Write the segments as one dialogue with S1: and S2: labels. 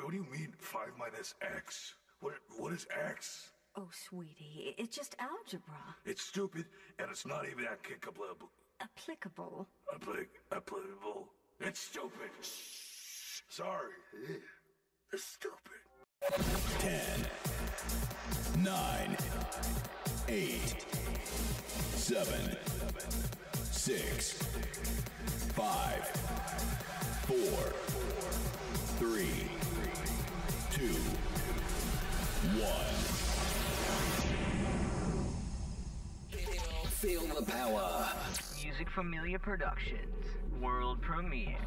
S1: what do you mean 5 minus X? What is X?
S2: Oh, sweetie, it's just algebra.
S1: It's stupid, and it's not even applicable.
S2: Applicable?
S1: Applicable. It's stupid. Shh. Sorry. It's stupid.
S3: 10, 9, 8, 7, 6, 5, 4, 3, 2, 1. Feel the power.
S4: Music Familia Productions. World premiere.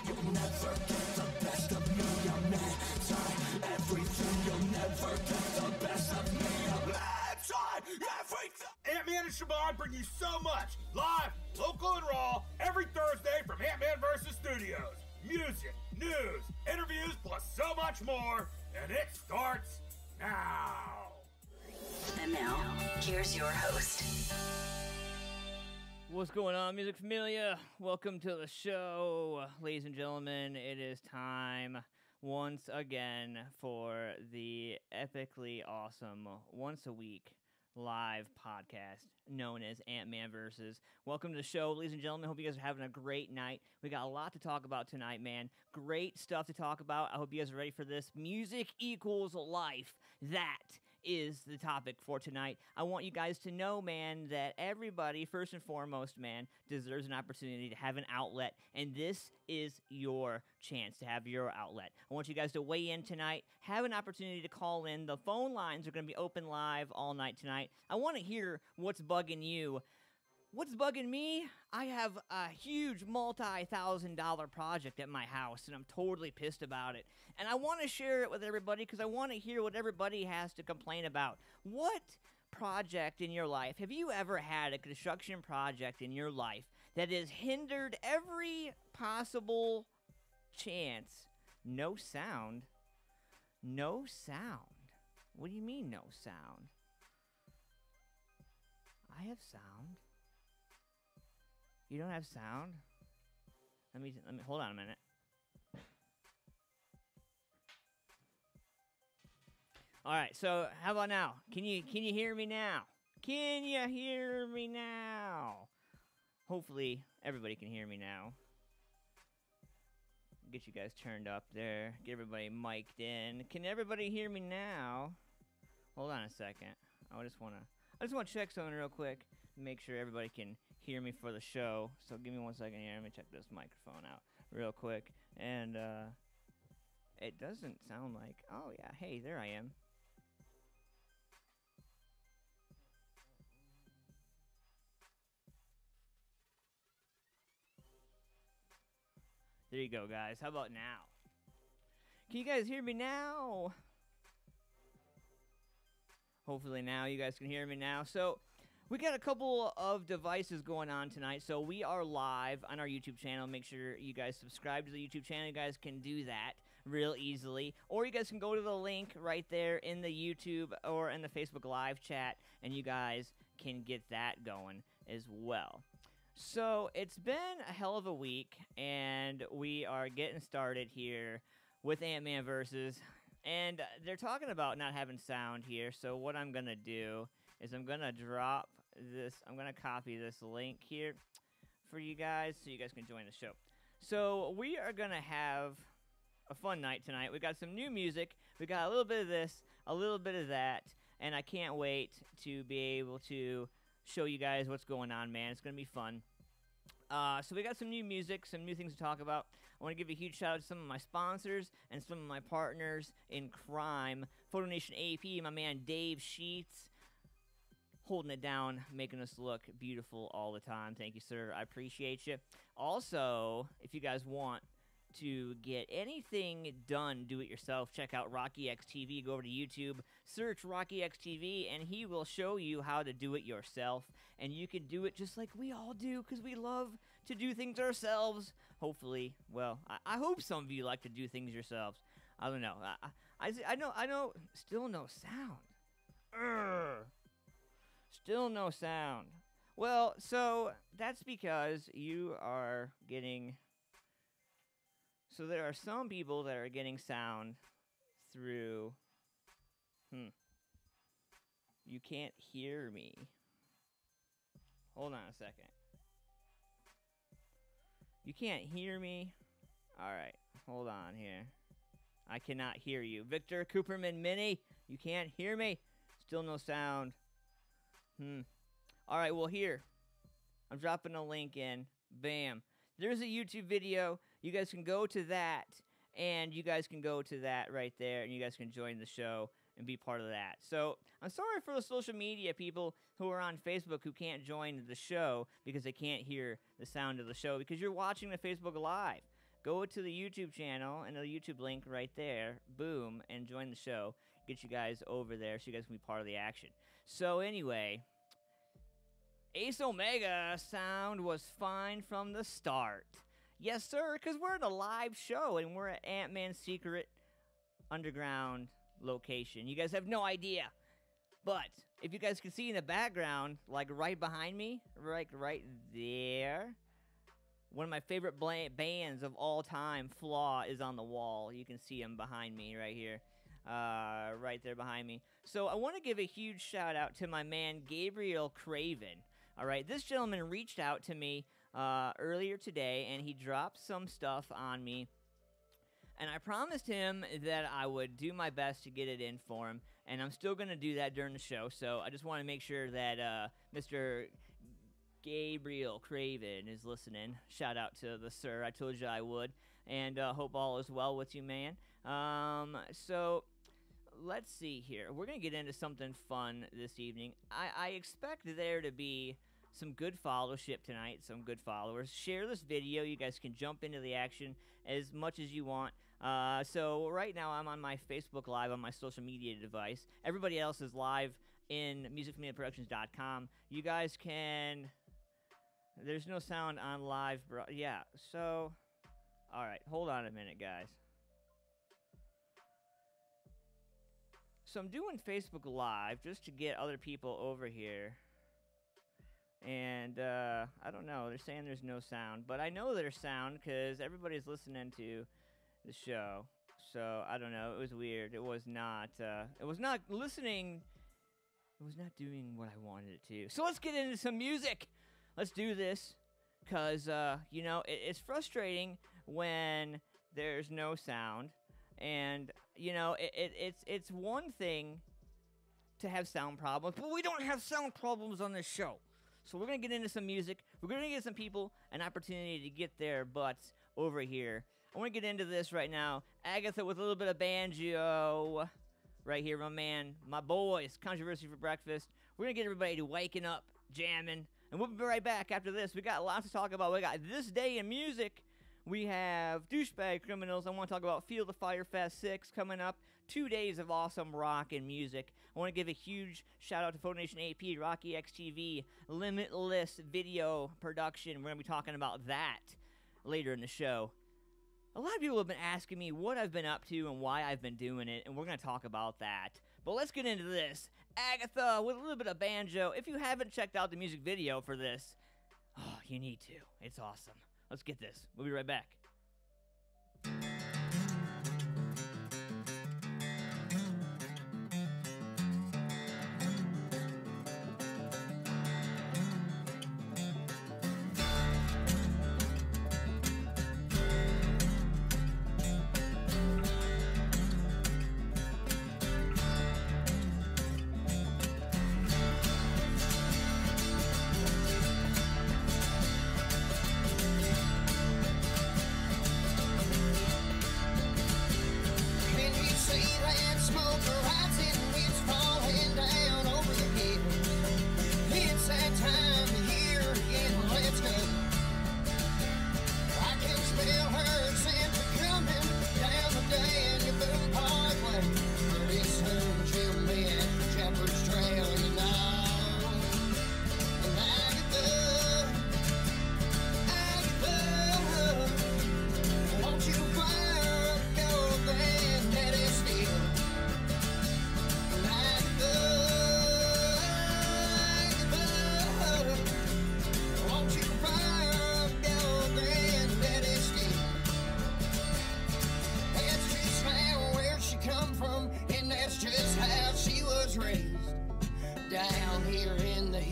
S3: You'll never get the best of me. I'm anti-everything. You'll never get the best of me. I'm anti-everything.
S5: Ant-Man and Siobhan bring you so much, live, local, and raw, every Thursday from AntmanVs Thursdays. Music, news, interviews, plus so much more, and it starts now.
S6: And now, here's your host.
S4: What's going on, Music Familia? Welcome to the show. Ladies and gentlemen, it is time once again for the epically awesome once a week live podcast known as Ant-Man Versus. Welcome to the show, ladies and gentlemen. Hope you guys are having a great night. We got a lot to talk about tonight, man. Great stuff to talk about. I hope you guys are ready for this. Music equals life. That is the topic for tonight. I want you guys to know, man, that everybody, first and foremost, man, deserves an opportunity to have an outlet, and this is your chance to have your outlet. I want you guys to weigh in tonight, have an opportunity to call in. The phone lines are going to be open live all night tonight. I want to hear what's bugging you. What's bugging me? I have a huge multi-$1,000 project at my house, and I'm totally pissed about it. And I want to share it with everybody because I want to hear what everybody has to complain about. What project in your life, have you ever had a construction project in your life that has hindered every possible chance? No sound? No sound? What do you mean, no sound? I have sound. You don't have sound? Let me hold on a minute. All right, so how about now? Can you hear me now? Can you hear me now? Hopefully everybody can hear me now. Get you guys turned up there. Get everybody mic'd in. Can everybody hear me now? Hold on a second. I just want to check something real quick. Make sure everybody can hear me for the show. So give me 1 second here. Let me check this microphone out real quick. And it doesn't sound like... Oh, yeah. Hey, there I am. There you go, guys. How about now? Can you guys hear me now? Hopefully now you guys can hear me now. So we got a couple of devices going on tonight. So we are live on our YouTube channel. Make sure you guys subscribe to the YouTube channel. You guys can do that real easily. Or you guys can go to the link right there in the YouTube or in the Facebook live chat, and you guys can get that going as well. So it's been a hell of a week, and we are getting started here with Ant-Man Versus. And they're talking about not having sound here, so what I'm going to do is I'm going to drop this, I'm going to copy this link here for you guys so you guys can join the show. So we are going to have a fun night tonight. We got some new music, we got a little bit of this, a little bit of that, and I can't wait to be able to show you guys what's going on, man. It's going to be fun. So we got some new music, some new things to talk about. I want to give a huge shout out to some of my sponsors and some of my partners in crime. Photo Nation AP, my man Dave Sheets, holding it down, making us look beautiful all the time. Thank you, sir. I appreciate you. Also, if you guys want to get anything done do-it-yourself, check out Rocky X TV. Go over to YouTube, search Rocky X TV, and he will show you how to do it yourself. And you can do it just like we all do, because we love to do things ourselves. Hopefully, well, I hope some of you like to do things yourselves. I don't know. I know. Still no sound. Still no sound. Well, so that's because you are getting So there are some people that are getting sound through... You can't hear me. Hold on a second. You can't hear me? Alright, hold on here. I cannot hear you. Victor Cooperman Mini, you can't hear me? Still no sound. Alright, well here. I'm dropping a link in. Bam. There's a YouTube video. You guys can go to that. And you guys can go to that right there. And you guys can join the show and be part of that. So, I'm sorry for the social media people who are on Facebook who can't join the show because they can't hear the sound of the show because you're watching the Facebook Live. Go to the YouTube channel and the YouTube link right there. Boom. And join the show. Get you guys over there so you guys can be part of the action. So, anyway... Ace Omega sound was fine from the start. Yes, sir, because we're in a live show, and we're at Ant-Man's secret underground location. You guys have no idea. But, if you guys can see in the background, like right behind me, right there, one of my favorite bands of all time, Flaw, is on the wall. You can see him behind me right here. Right there behind me. So, I want to give a huge shout-out to my man, Gabriel Craven. All right, this gentleman reached out to me earlier today, and he dropped some stuff on me. And I promised him that I would do my best to get it in for him, and I'm still going to do that during the show. So I just want to make sure that Mr. Gabriel Craven is listening. Shout out to the sir. I told you I would. And hope all is well with you, man. So... let's see here. We're going to get into something fun this evening. I expect there to be some good followership tonight, some good followers. Share this video. You guys can jump into the action as much as you want. So right now I'm on my Facebook Live on my social media device. Everybody else is live in musicfamiliaproductions.com. You guys can... There's no sound on live, bro. Yeah, so... Alright, hold on a minute, guys. So I'm doing Facebook Live just to get other people over here. And, I don't know. They're saying there's no sound. But I know there's sound because everybody's listening to the show. So, I don't know. It was weird. It was not listening. It was not doing what I wanted it to. So let's get into some music. Let's do this. Because, you know, it's frustrating when there's no sound. And, you know, it's one thing to have sound problems, but we don't have sound problems on this show. So we're going to get into some music. We're going to give some people an opportunity to get their butts over here. I want to get into this right now. Agatha with a little bit of banjo. Right here, my man, my boys, Controversy for Breakfast. We're going to get everybody to waking up, jamming. And we'll be right back after this. We got lots to talk about. We got This Day in Music. We have Douchebag Criminals. I want to talk about Feel the Fire Fest 6 coming up. 2 days of awesome rock and music. I want to give a huge shout out to Photo Nation AP, Rocky XTV, Limitless Video Production. We're going to be talking about that later in the show. A lot of people have been asking me what I've been up to and why I've been doing it, and we're going to talk about that. But let's get into this. Agatha with a little bit of banjo. If you haven't checked out the music video for this, oh, you need to. It's awesome. Let's get this. We'll be right back.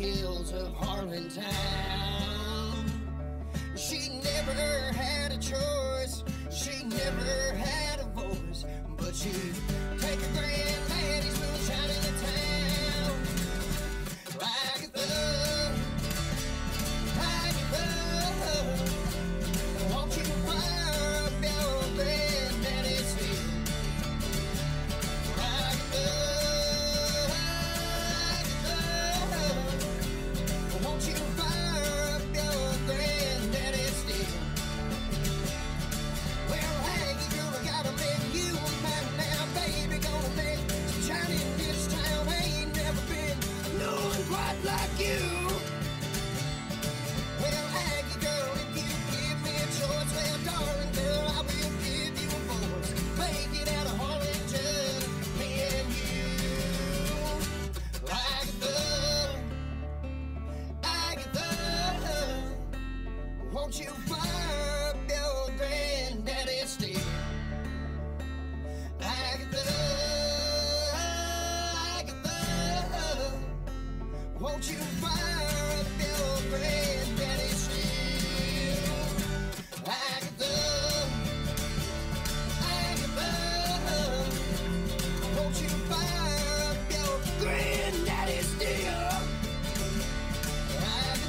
S3: hills of Harlantown. She never had a choice, she never had a voice, but she'd take a grandlady's moonshine into town. Like a thug, like a thug. Won't you fire up your granddaddy's steel? Like a thug, won't you fire up your granddaddy's steel? Well, Aggie girl, I gotta make you mine now, baby. Gonna make some shine in this town. Ain't never been no one quite like you. Well, Aggie girl, if you give me a choice, well, darling girl, I will give you a voice. Make it out of Harlingen, me and you. Like a thug, won't you fire up your granddaddy's steel? Like a thug, won't you fire up your granddaddy's steel? Like a thug, won't you fire up your granddaddy's steel? Like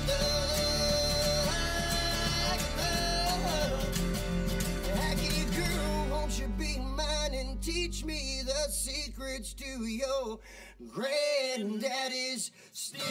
S3: a thug, Aggie girl, won't you be mine and teach me the secrets to your granddaddy's steel?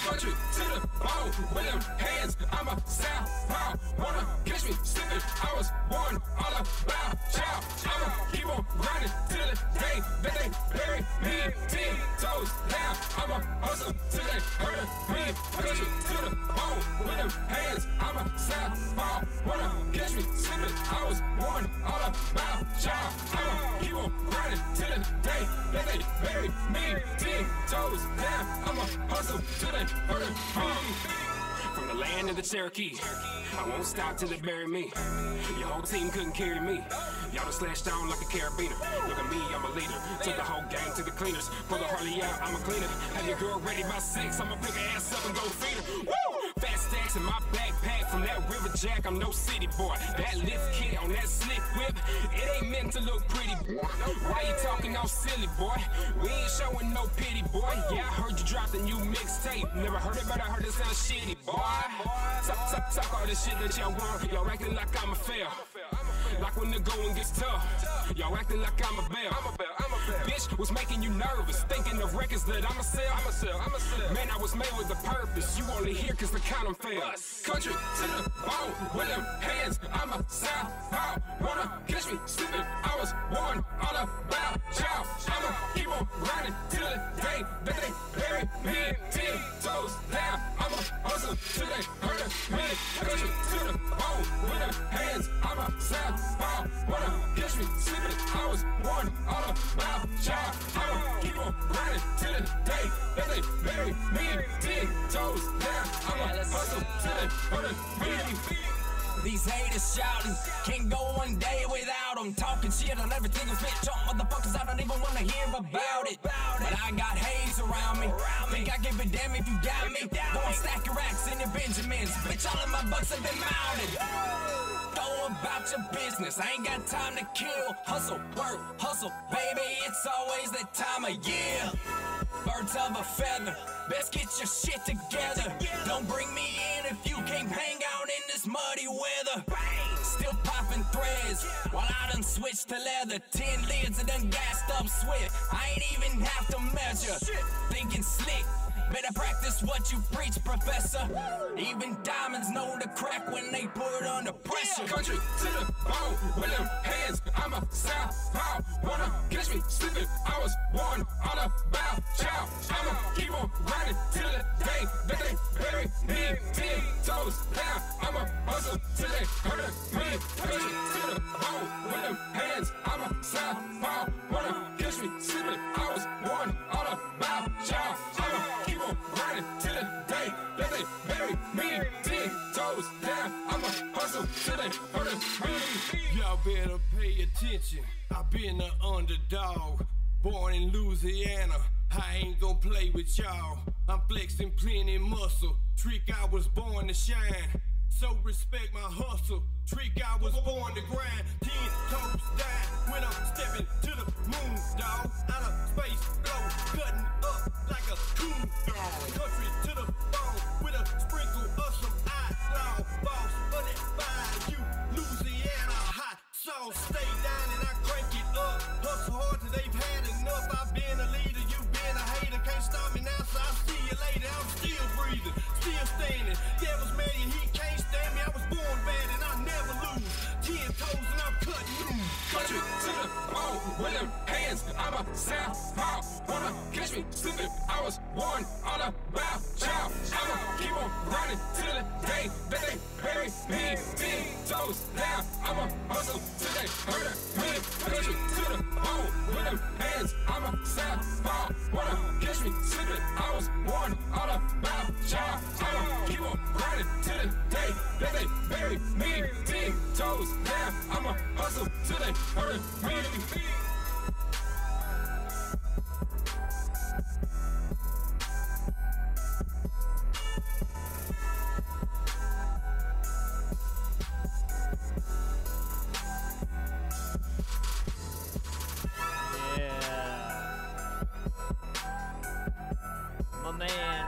S7: Country to the bone with them hands. I'm a southpaw. Wanna catch me slipping? I was born all about child. I'ma keep on grinding till the day that they bury me 10 toes down. I'ma hustle till they hurt me. Country to the bone with them hands. I'm a southpaw. Wanna catch me slipping? I was born all about child. I'ma keep on grinding till the day that they bury me 10 toes down. I'ma hustle till they hurt me. From the land of the Cherokee, I won't stop till they bury me. Your whole team couldn't carry me. Y'all done slashed down like a carabiner. Look at me, I'm a leader. Took the whole gang to the cleaners. Pull the Harley out, I'm a cleaner. Have your girl ready by 6. I'ma pick her ass up and go feed her. Woo! Fat stacks in my backpack from that River Jack. I'm no city boy. That lift kit on that slick whip, it ain't meant to look pretty, boy. Why you talking all silly, boy? We ain't showing no pity, boy. Yeah, I heard you dropped a new mixtape. Never heard it, but I heard it sound shitty, boy. Talk all this shit that y'all want. Y'all acting like I'm a fail. Like when the going gets tough, y'all acting like I'm a bell. Bitch was making you nervous, thinking of records that I'ma sell. Man, I was made with a purpose. You only hear cause the condom fell. Country to the bone with them hands. I'm a southpaw. Wanna catch me slipping? I was born all about child. I'ma keep on grinding till the day that they bury me 10 toes down. I'ma hustle till they hurt me. Country to the bone with them hands. I'm a southpaw. Wanna catch me slipping? I was born all about child. I'ma keep on grinding till the day that they bury me 10 toes down. I'ma hustle till they hurt me.
S8: These haters shouting, can't go one day without them. Talking shit on everything that's bitch on motherfuckers, I don't even wanna hear about it. But I got haters around me, think I give a damn if you got me. Go and stack your racks in your Benjamins, bitch all of my bucks have been mounted. Go about your business, I ain't got time to kill. Hustle, work, hustle, baby, it's always that time of year. Birds of a feather, best get your shit together. Don't bring me in if you can't hang out in this muddy weather. Still popping threads while I done switched to leather. 10 lids and done gassed up swift. I ain't even have to measure. Thinking slick, better practice what you preach, professor. Even diamonds know to crack when they put under pressure.
S7: Country to the bone with them hands. I'm a southpaw. Wanna catch me slipping? I was born all about child. I'ma keep on grinding till the day that in Louisiana. I ain't gon' play with y'all. I'm flexing plenty muscle. Trick, I was born to shine. So respect my hustle. Trick, I was born to grind. 10 toes down when I'm stepping to the moon, dawg. Out of space, flow, cutting up like a cool dog. Country to the bone with a sprinkle of some outlaw boss. But it by you, Louisiana hot sauce. Stay down and I crank it up. Hustle hard till they've had enough. I've been a leader, you been a hater. Can't stop me now, so I'll see you later. I'm still breathing, still standing. Devil's man, he can't stand me. I was born bad and I never lose. 10 toes and I'm cutting loose.
S3: Country to the bone with them hands. I'm a southpaw. Wanna catch me slipping? I was born all about child. I'ma keep on grinding till the day that they bury me. 10 toes down. I'ma hustle till they hurt me. Country to the bone with them hands. I'm a southpaw. Wanna catch me slipping? I was born all about child. I'ma keep on grinding till the day that they bury me. 10 toes down. I'ma hustle till they hurt me.
S4: My man.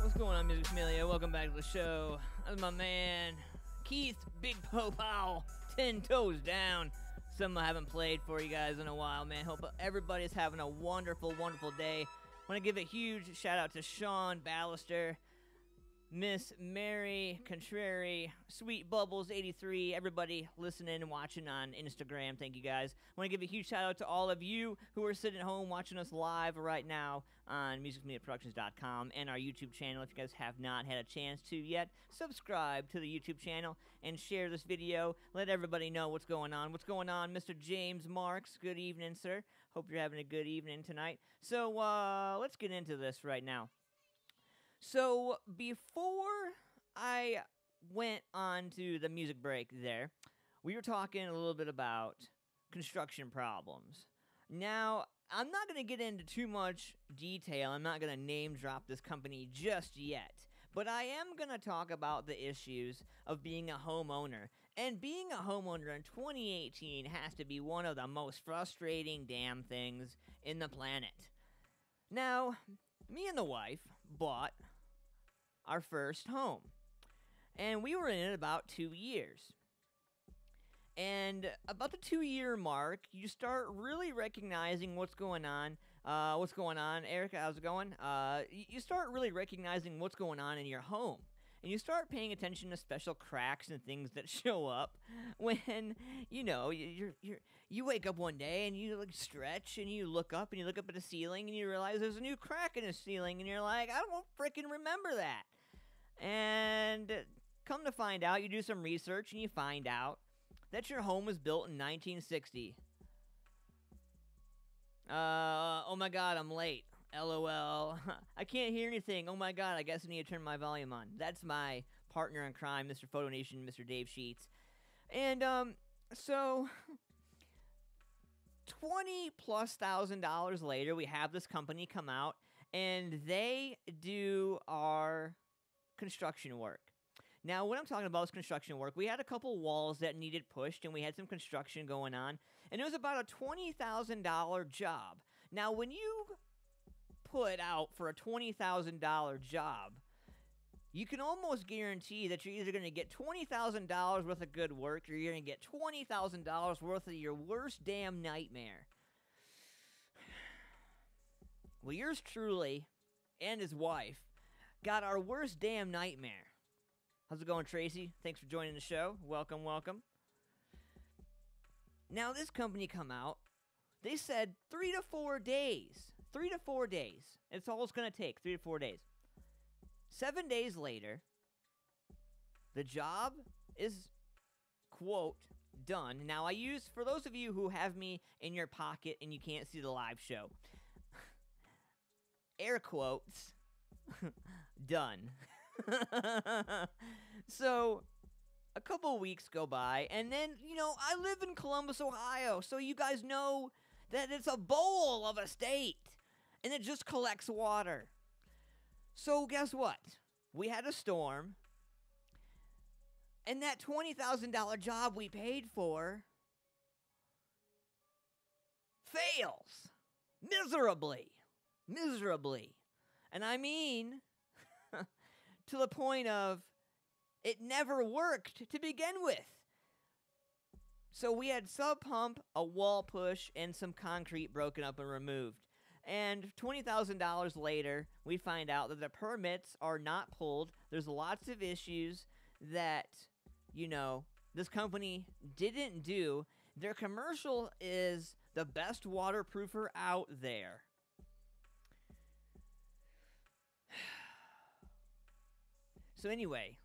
S4: What's going on, Music Familia? Welcome back to the show. That's my man, Keith Big Pow, 10 toes down. Something I haven't played for you guys in a while, man. Hope everybody's having a wonderful, wonderful day. Want to give a huge shout out to Sean Ballister, Miss Mary Contrary, Sweet Bubbles 83, everybody listening and watching on Instagram. Thank you guys. Want to give a huge shout out to all of you who are sitting at home watching us live right now on musicmediaproductions.com and our YouTube channel. If you guys have not had a chance to yet, subscribe to the YouTube channel and share this video. Let everybody know what's going on. What's going on, Mr. James Marks? Good evening, sir. Hope you're having a good evening tonight. So, let's get into this right now. So, before I went on to the music break there, we were talking a little bit about construction problems. Now, I'm not going to get into too much detail. I'm not going to name drop this company just yet. But I am going to talk about the issues of being a homeowner. And being a homeowner in 2018 has to be one of the most frustrating damn things in the planet. Now, me and the wife bought our first home, and we were in it about 2 years. And about the 2-year mark, you start really recognizing what's going on. What's going on, Erica? How's it going? You start really recognizing what's going on in your home. And you start paying attention to special cracks and things that show up when, you know, you wake up one day and you like stretch and you look up at the ceiling and you realize there's a new crack in the ceiling and you're like, I don't freaking remember that. And come to find out, you do some research and you find out that your home was built in 1960. Oh my god, I'm late. LOL. I can't hear anything. Oh my god, I guess I need to turn my volume on. That's my partner in crime, Mr. Photo Nation, Mr. Dave Sheets. And, so $20,000+ later, we have this company come out, and they do our construction work. Now, what I'm talking about is construction work. We had a couple walls that needed pushed, and we had some construction going on, and it was about a $20,000 job. Now, when you put out for a $20,000 job, you can almost guarantee that you're either going to get $20,000 worth of good work or you're going to get $20,000 worth of your worst damn nightmare. Well, yours truly and his wife got our worst damn nightmare. How's it going, Tracy? Thanks for joining the show. Welcome, welcome. Now, this company come out. They said 3 to 4 days 3 to 4 days. It's all it's going to take, 3 to 4 days. 7 days later, the job is, quote, done. Now, I use, for those of you who have me in your pocket and you can't see the live show, air quotes, done. So, a couple weeks go by, and then, I live in Columbus, Ohio, so you guys know that it's a bowl of a state, and it just collects water. So, guess what? We had a storm, and that $20,000 job we paid for fails miserably. Miserably. And I mean, to the point of it never worked to begin with. So we had sub pump, a wall push, and some concrete broken up and removed. And $20,000 later, we find out that the permits are not pulled. There's lots of issues that, this company didn't do. Their commercial is the best waterproofer out there. So anyway,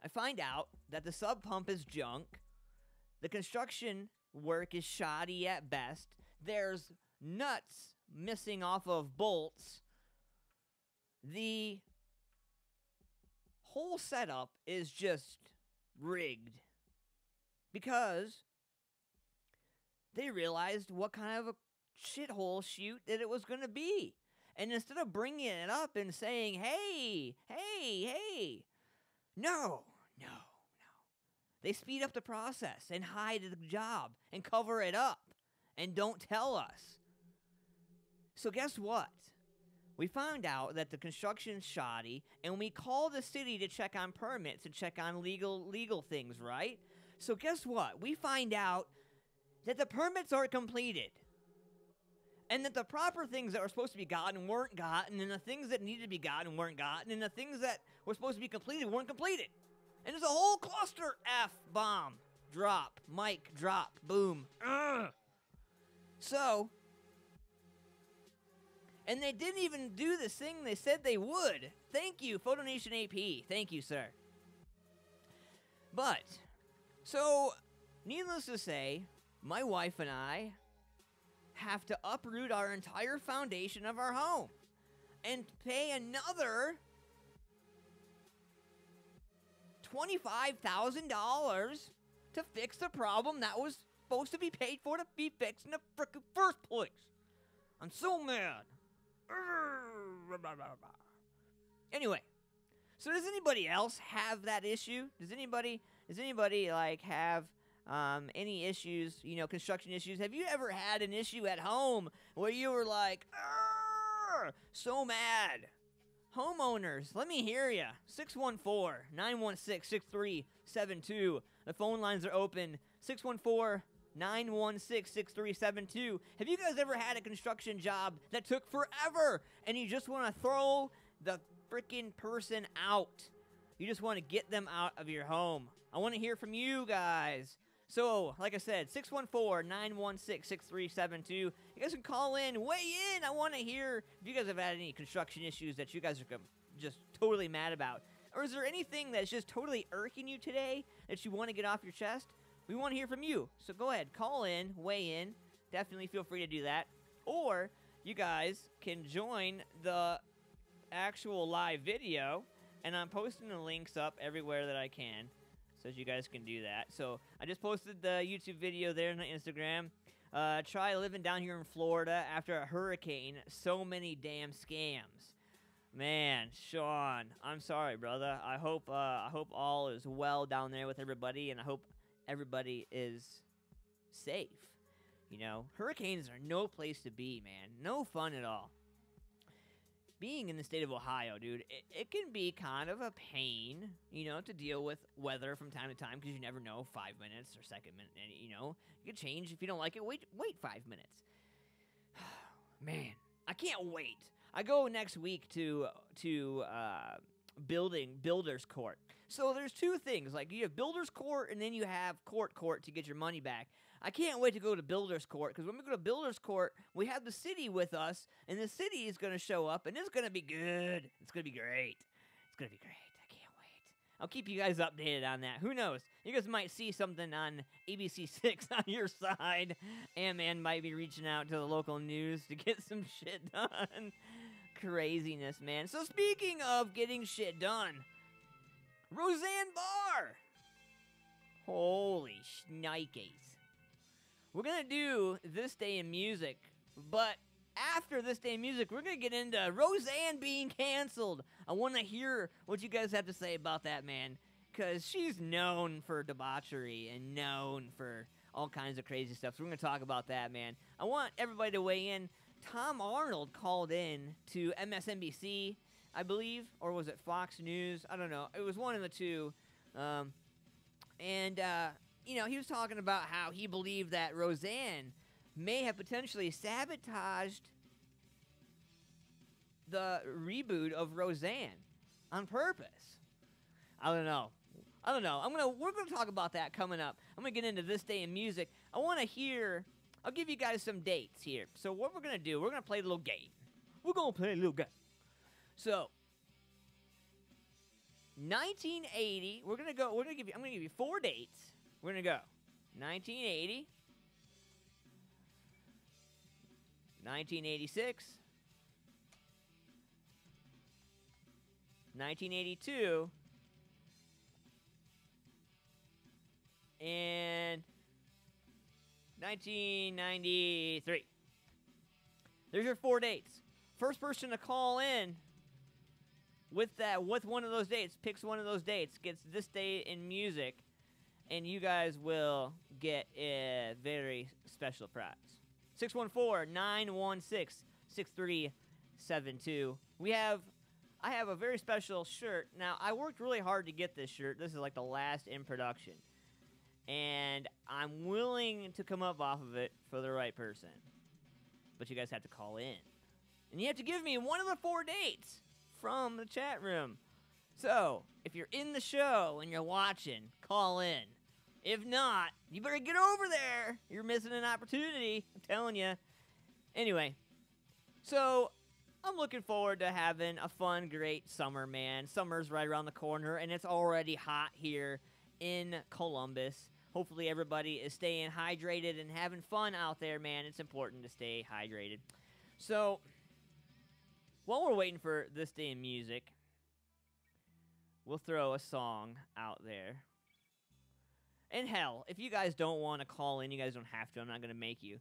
S4: I find out that the sub pump is junk. The construction work is shoddy at best. There's nuts missing off of bolts. The whole setup is just rigged because they realized what kind of a shithole shoot that it was going to be. And instead of bringing it up and saying, hey, no. They speed up the process and hide the job and cover it up and don't tell us. So guess what? We found out that the construction's shoddy, and we called the city to check on permits and check on legal things, right? So guess what? We find out that the permits aren't completed. And that the proper things that were supposed to be gotten weren't gotten, and the things that needed to be gotten weren't gotten, and the things that were supposed to be completed weren't completed. And there's a whole cluster F-bomb. Drop. Mic drop. Boom. So, and they didn't even do this thing they said they would. Thank you, PhotoNation AP. Thank you, sir. But, so, needless to say, my wife and I have to uproot our entire foundation of our home and pay another $25,000 to fix the problem that was supposed to be paid for to be fixed in the frickin' first place. I'm so mad. Anyway, so does anybody else have that issue? Does anybody like have any issues, construction issues? Have you ever had an issue at home where you were like, so mad? Homeowners, let me hear ya. 614-916-6372. The phone lines are open. 614-916-6372. Have you guys ever had a construction job that took forever and you just want to throw the freaking person out? You just want to get them out of your home. I want to hear from you guys. So, like I said, 614-916-6372. You guys can call in, weigh in. I want to hear if you guys have had any construction issues that you guys are just totally mad about. Or is there anything that's just totally irking you today that you want to get off your chest? We want to hear from you. So go ahead, call in, weigh in. Definitely feel free to do that. Or you guys can join the actual live video, and I'm posting the links up everywhere that I can, so you guys can do that. So I just posted the YouTube video there on Instagram. Try living down here in Florida after a hurricane. So many damn scams. Man, Sean, I'm sorry, brother. I hope all is well down there with everybody, and I hope everybody is safe. Hurricanes are no place to be, man. No fun at all. Being in the state of Ohio, dude, it can be kind of a pain, to deal with weather from time to time, because you never know, 5 minutes or second minute, and, it could change. If you don't like it, wait 5 minutes. Man, I can't wait. I go next week to builder's court. So there's two things, like you have builder's court and then you have court to get your money back. I can't wait to go to Builder's Court, because when we go to Builder's Court, we have the city with us, and the city is going to show up, and it's going to be good. It's going to be great. It's going to be great. I can't wait. I'll keep you guys updated on that. Who knows? You guys might see something on ABC6 on your side. Ant-Man might be reaching out to the local news to get some shit done. Craziness, man. So speaking of getting shit done, Roseanne Barr. Holy shnikes. We're going to do This Day in Music, but after This Day in Music, we're going to get into Roseanne being canceled. I want to hear what you guys have to say about that, man, because she's known for debauchery and known for all kinds of crazy stuff. So we're going to talk about that, man. I want everybody to weigh in. Tom Arnold called in to MSNBC, I believe, or was it Fox News? I don't know. It was one of the two. You know, he was talking about how he believed that Roseanne may have potentially sabotaged the reboot of Roseanne on purpose. I don't know. We're gonna talk about that coming up. I'm gonna get into This Day in Music. I want to hear. I'll give you guys some dates here. So what we're gonna do? We're gonna play a little game. So 1980. I'm gonna give you 4 dates. We're gonna go 1980, 1986, 1982, and 1993. There's your 4 dates. First person to call in with one of those dates, picks one of those dates, gets This Day in Music, and you guys will get a very special prize. 614-916-6372. I have a very special shirt. Now, I worked really hard to get this shirt. This is like the last in production. And I'm willing to come up off of it for the right person. But you guys have to call in. And you have to give me one of the 4 dates from the chat room. So, if you're in the show and you're watching, call in. If not, you better get over there. You're missing an opportunity. I'm telling you. Anyway, so I'm looking forward to having a fun, great summer, man. Summer's right around the corner, and it's already hot here in Columbus. Hopefully everybody is staying hydrated and having fun out there, man. It's important to stay hydrated. So, while we're waiting for This Day in Music, we'll throw a song out there. And hell, if you guys don't want to call in, you guys don't have to. I'm not going to make you.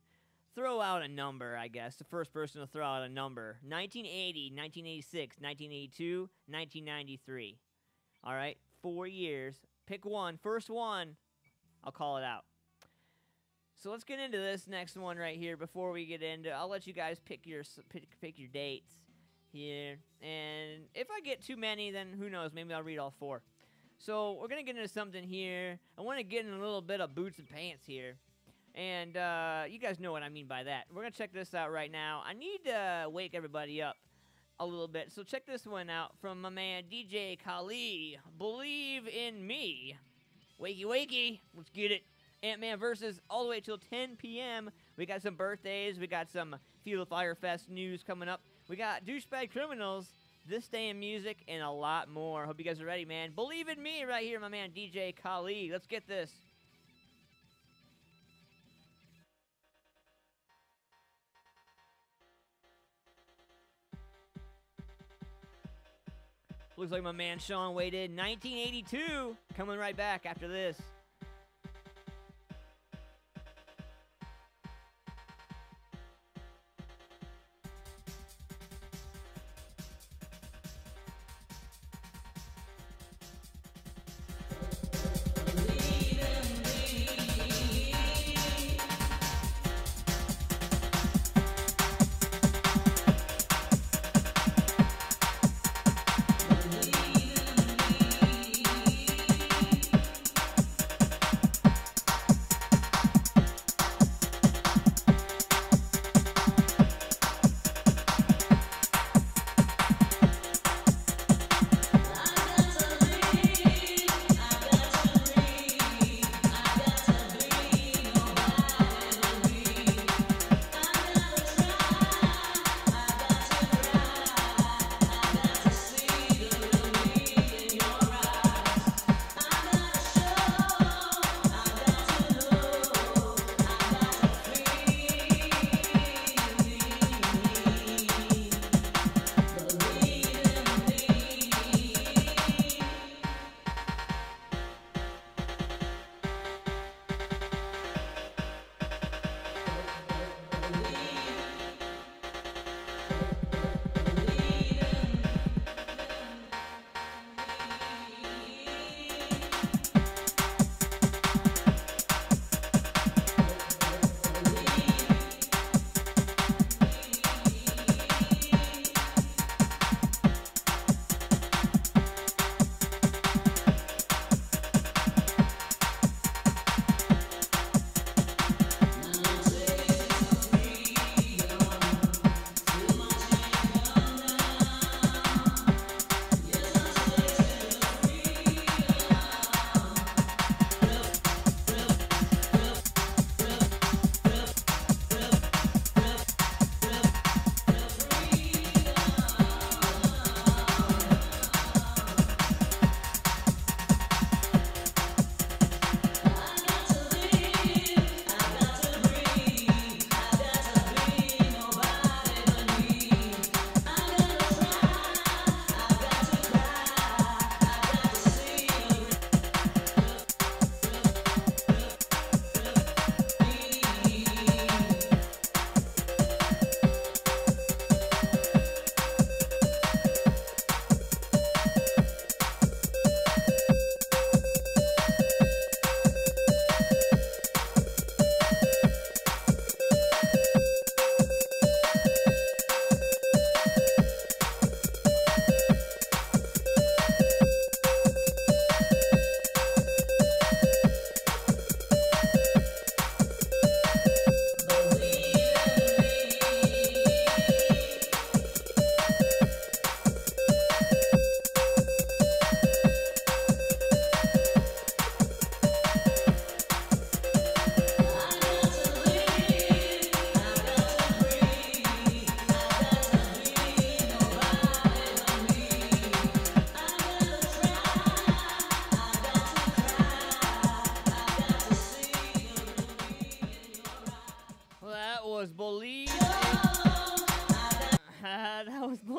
S4: Throw out a number, I guess. The first person to throw out a number. 1980, 1986, 1982, 1993. All right? 4 years. Pick one. First one, I'll call it out. So let's get into this next one right here before we get into. I'll let you guys pick your dates here. And if I get too many, then who knows? Maybe I'll read all 4. So we're going to get into something here. I want to get in a little bit of boots and pants here. And you guys know what I mean by that. We're going to check this out right now. I need to wake everybody up a little bit. So check this one out from my man DJ Khalid. Believe in Me. Wakey, wakey. Let's get it. Ant-Man versus all the way till 10 p.m. We got some birthdays. We got some Feel the Fire Fest news coming up. We got Douchebag Criminals, This Day in Music, and a lot more. Hope you guys are ready, man. Believe in Me right here, my man DJ Khalid. Let's get this. Looks like my man Sean waited. 1982. Coming right back after this.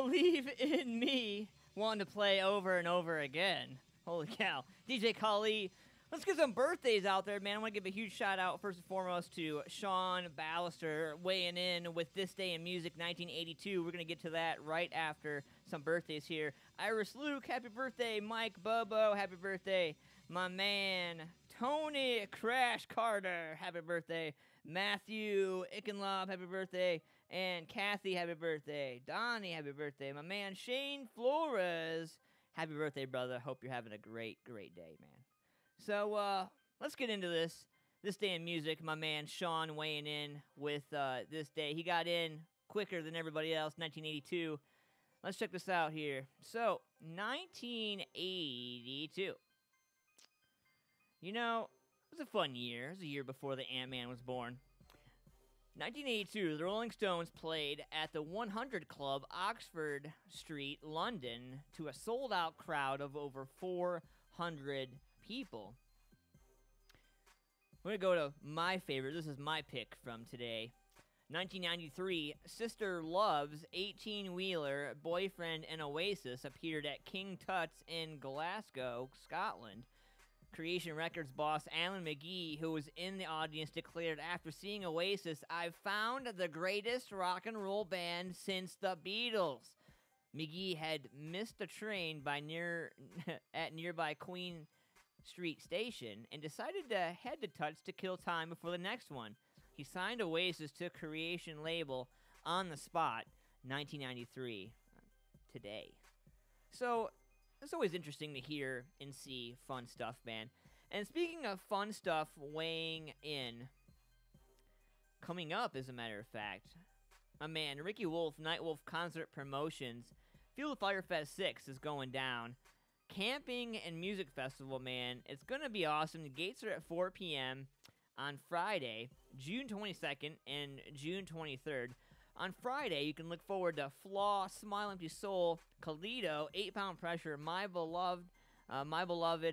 S4: Believe in Me wanted to play over and over again. Holy cow. DJ Kali. Let's get some birthdays out there, man. I want to give a huge shout out, first and foremost, to Sean Ballister weighing in with This Day in Music 1982. We're going to get to that right after some birthdays here. Iris Luke, happy birthday. Mike Bobo, happy birthday. My man, Tony Crash Carter, happy birthday. Matthew Ickenlob, happy birthday. And Kathy, happy birthday. Donnie, happy birthday. My man, Shane Flores, happy birthday, brother. Hope you're having a great, great day, man. So, let's get into this. This Day in Music, my man Sean weighing in with this day. He got in quicker than everybody else, 1982. Let's check this out here. So, 1982. You know, it was a fun year. It was a year before the Ant-Man was born. 1982, the Rolling Stones played at the 100 Club, Oxford Street, London, to a sold-out crowd of over 400 people. We're going to go to my favorite. This is my pick from today. 1993, Sister Love's 18-wheeler Boyfriend and Oasis appeared at King Tut's in Glasgow, Scotland. Creation Records boss Alan McGee, who was in the audience, declared, after seeing Oasis, I've found the greatest rock and roll band since the Beatles. McGee had missed a train at nearby Queen Street Station and decided to head to Tut's to kill time before the next one. He signed Oasis to Creation label on the spot, 1993, today. So, it's always interesting to hear and see fun stuff, man. And speaking of fun stuff weighing in, coming up, as a matter of fact, my man, Ricky Wolf, Nightwolf Concert Promotions, Fuel the Fire Fest 6 is going down. Camping and music festival, man. It's going to be awesome. The gates are at 4 p.m. on Friday, June 22nd and June 23rd. On Friday, you can look forward to Flaw, Smile Empty Soul, Kalido, 8 Pound Pressure, My Beloved,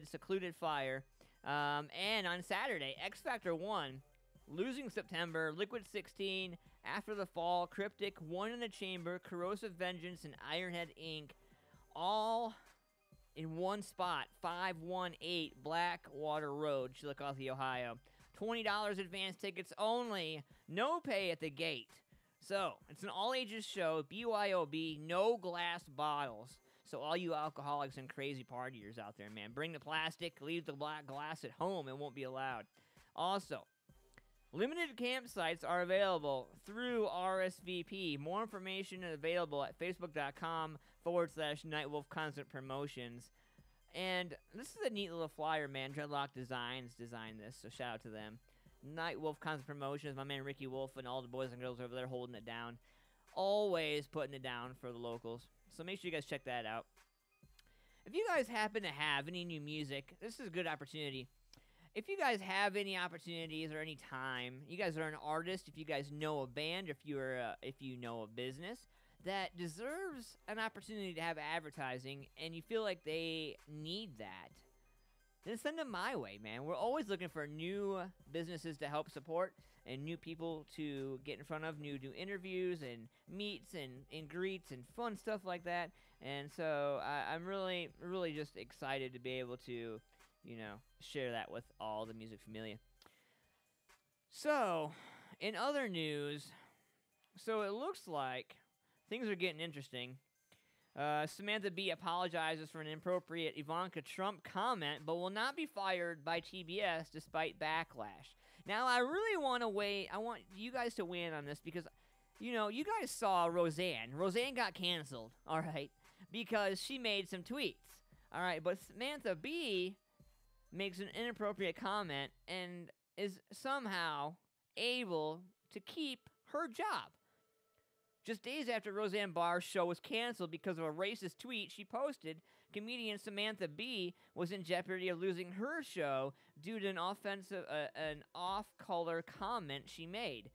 S4: Secluded Fire. And on Saturday, X Factor 1, Losing September, Liquid 16, After the Fall, Cryptic, One in the Chamber, Corrosive Vengeance, and Ironhead Inc. All in one spot, 518 Blackwater Road, Chillicothe, Ohio. $20 advance tickets only, no pay at the gate. So, it's an all-ages show, BYOB, no glass bottles. So all you alcoholics and crazy partiers out there, man, bring the plastic, leave the black glass at home, it won't be allowed. Also, limited campsites are available through RSVP. More information is available at facebook.com/Nightwolf Concert Promotions. And this is a neat little flyer, man. Dreadlock Designs designed this, so shout out to them. Nightwolf Concert Promotions, my man Ricky Wolf and all the boys and girls over there holding it down. Always putting it down for the locals. So make sure you guys check that out. If you guys happen to have any new music, this is a good opportunity. If you guys have any opportunities or any time, you guys are an artist, if you guys know a band, if you know a business that deserves an opportunity to have advertising and you feel like they need that, then send them my way, man. We're always looking for new businesses to help support and new people to get in front of, new interviews and meets and greets and fun stuff like that. And so I'm really, really just excited to be able to, share that with all the music familia. So, in other news, so it looks like things are getting interesting. Samantha Bee apologizes for an inappropriate Ivanka Trump comment, but will not be fired by TBS despite backlash. Now, I really want you guys to weigh in on this because, you guys saw Roseanne. Roseanne got canceled, all right, because she made some tweets, all right, but Samantha Bee makes an inappropriate comment and is somehow able to keep her job. Just days after Roseanne Barr's show was canceled because of a racist tweet she posted, comedian Samantha Bee was in jeopardy of losing her show due to an off-color comment she made.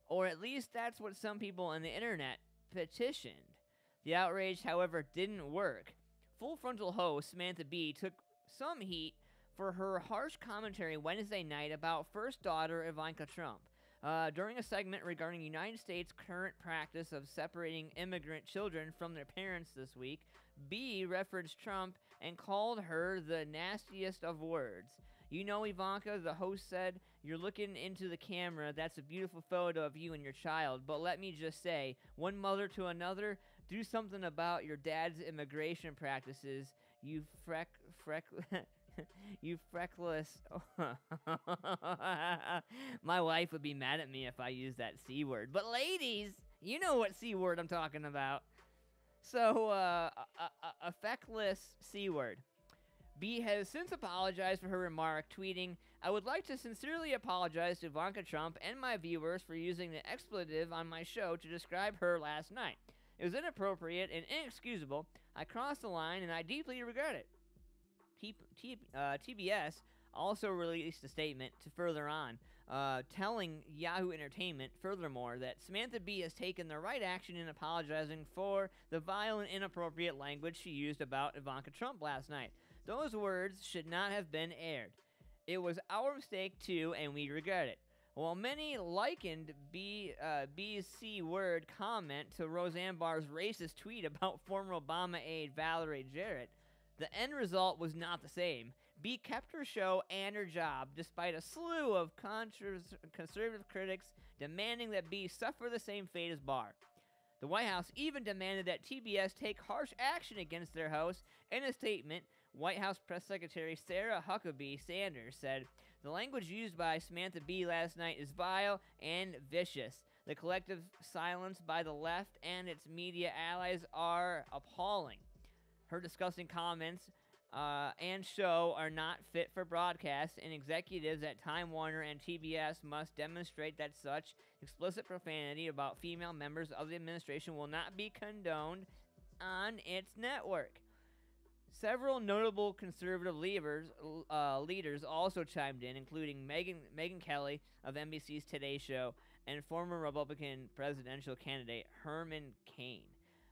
S4: Or at least that's what some people on the internet petitioned. The outrage, however, didn't work. Full Frontal host Samantha Bee took some heat for her harsh commentary Wednesday night about first daughter Ivanka Trump. During a segment regarding United States' current practice of separating immigrant children from their parents this week, B referenced Trump and called her the nastiest of words. You know, Ivanka, the host said, you're looking into the camera. That's a beautiful photo of you and your child. But let me just say, one mother to another, do something about your dad's immigration practices, you you freckless. My wife would be mad at me if I used that C word. But ladies, you know what C word I'm talking about. So, a feckless C word. B has since apologized for her remark, tweeting, I would like to sincerely apologize to Ivanka Trump and my viewers for using the expletive on my show to describe her last night. It was inappropriate and inexcusable. I crossed the line and I deeply regret it. TBS also released a statement to further on, telling Yahoo Entertainment, furthermore, that Samantha Bee has taken the right action in apologizing for the vile and inappropriate language she used about Ivanka Trump last night. Those words should not have been aired. It was our mistake too, and we regret it. While many likened B's C-word comment to Roseanne Barr's racist tweet about former Obama aide Valerie Jarrett, the end result was not the same. B kept her show and her job, despite a slew of conservative critics demanding that B suffer the same fate as Barr. The White House even demanded that TBS take harsh action against their host. In a statement, White House Press Secretary Sarah Huckabee Sanders said, the language used by Samantha Bee last night is vile and vicious. The collective silence by the left and its media allies are appalling. Her disgusting comments and show are not fit for broadcast, and executives at Time Warner and TBS must demonstrate that such explicit profanity about female members of the administration will not be condoned on its network. Several notable conservative leaders also chimed in, including Megyn Kelly of NBC's Today Show and former Republican presidential candidate Herman Cain.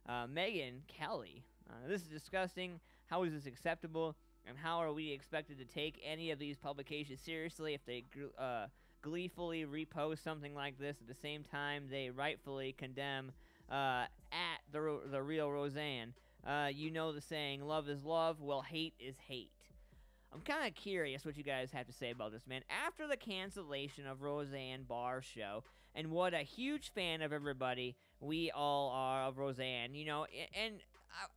S4: Megyn Kelly, this is disgusting. How is this acceptable? And how are we expected to take any of these publications seriously if they gleefully repost something like this at the same time they rightfully condemn at the real Roseanne? You know the saying, love is love, well, hate is hate. I'm kind of curious what you guys have to say about this, man. After the cancellation of Roseanne Barr's show, and what a huge fan of everybody we all are of Roseanne, you know, and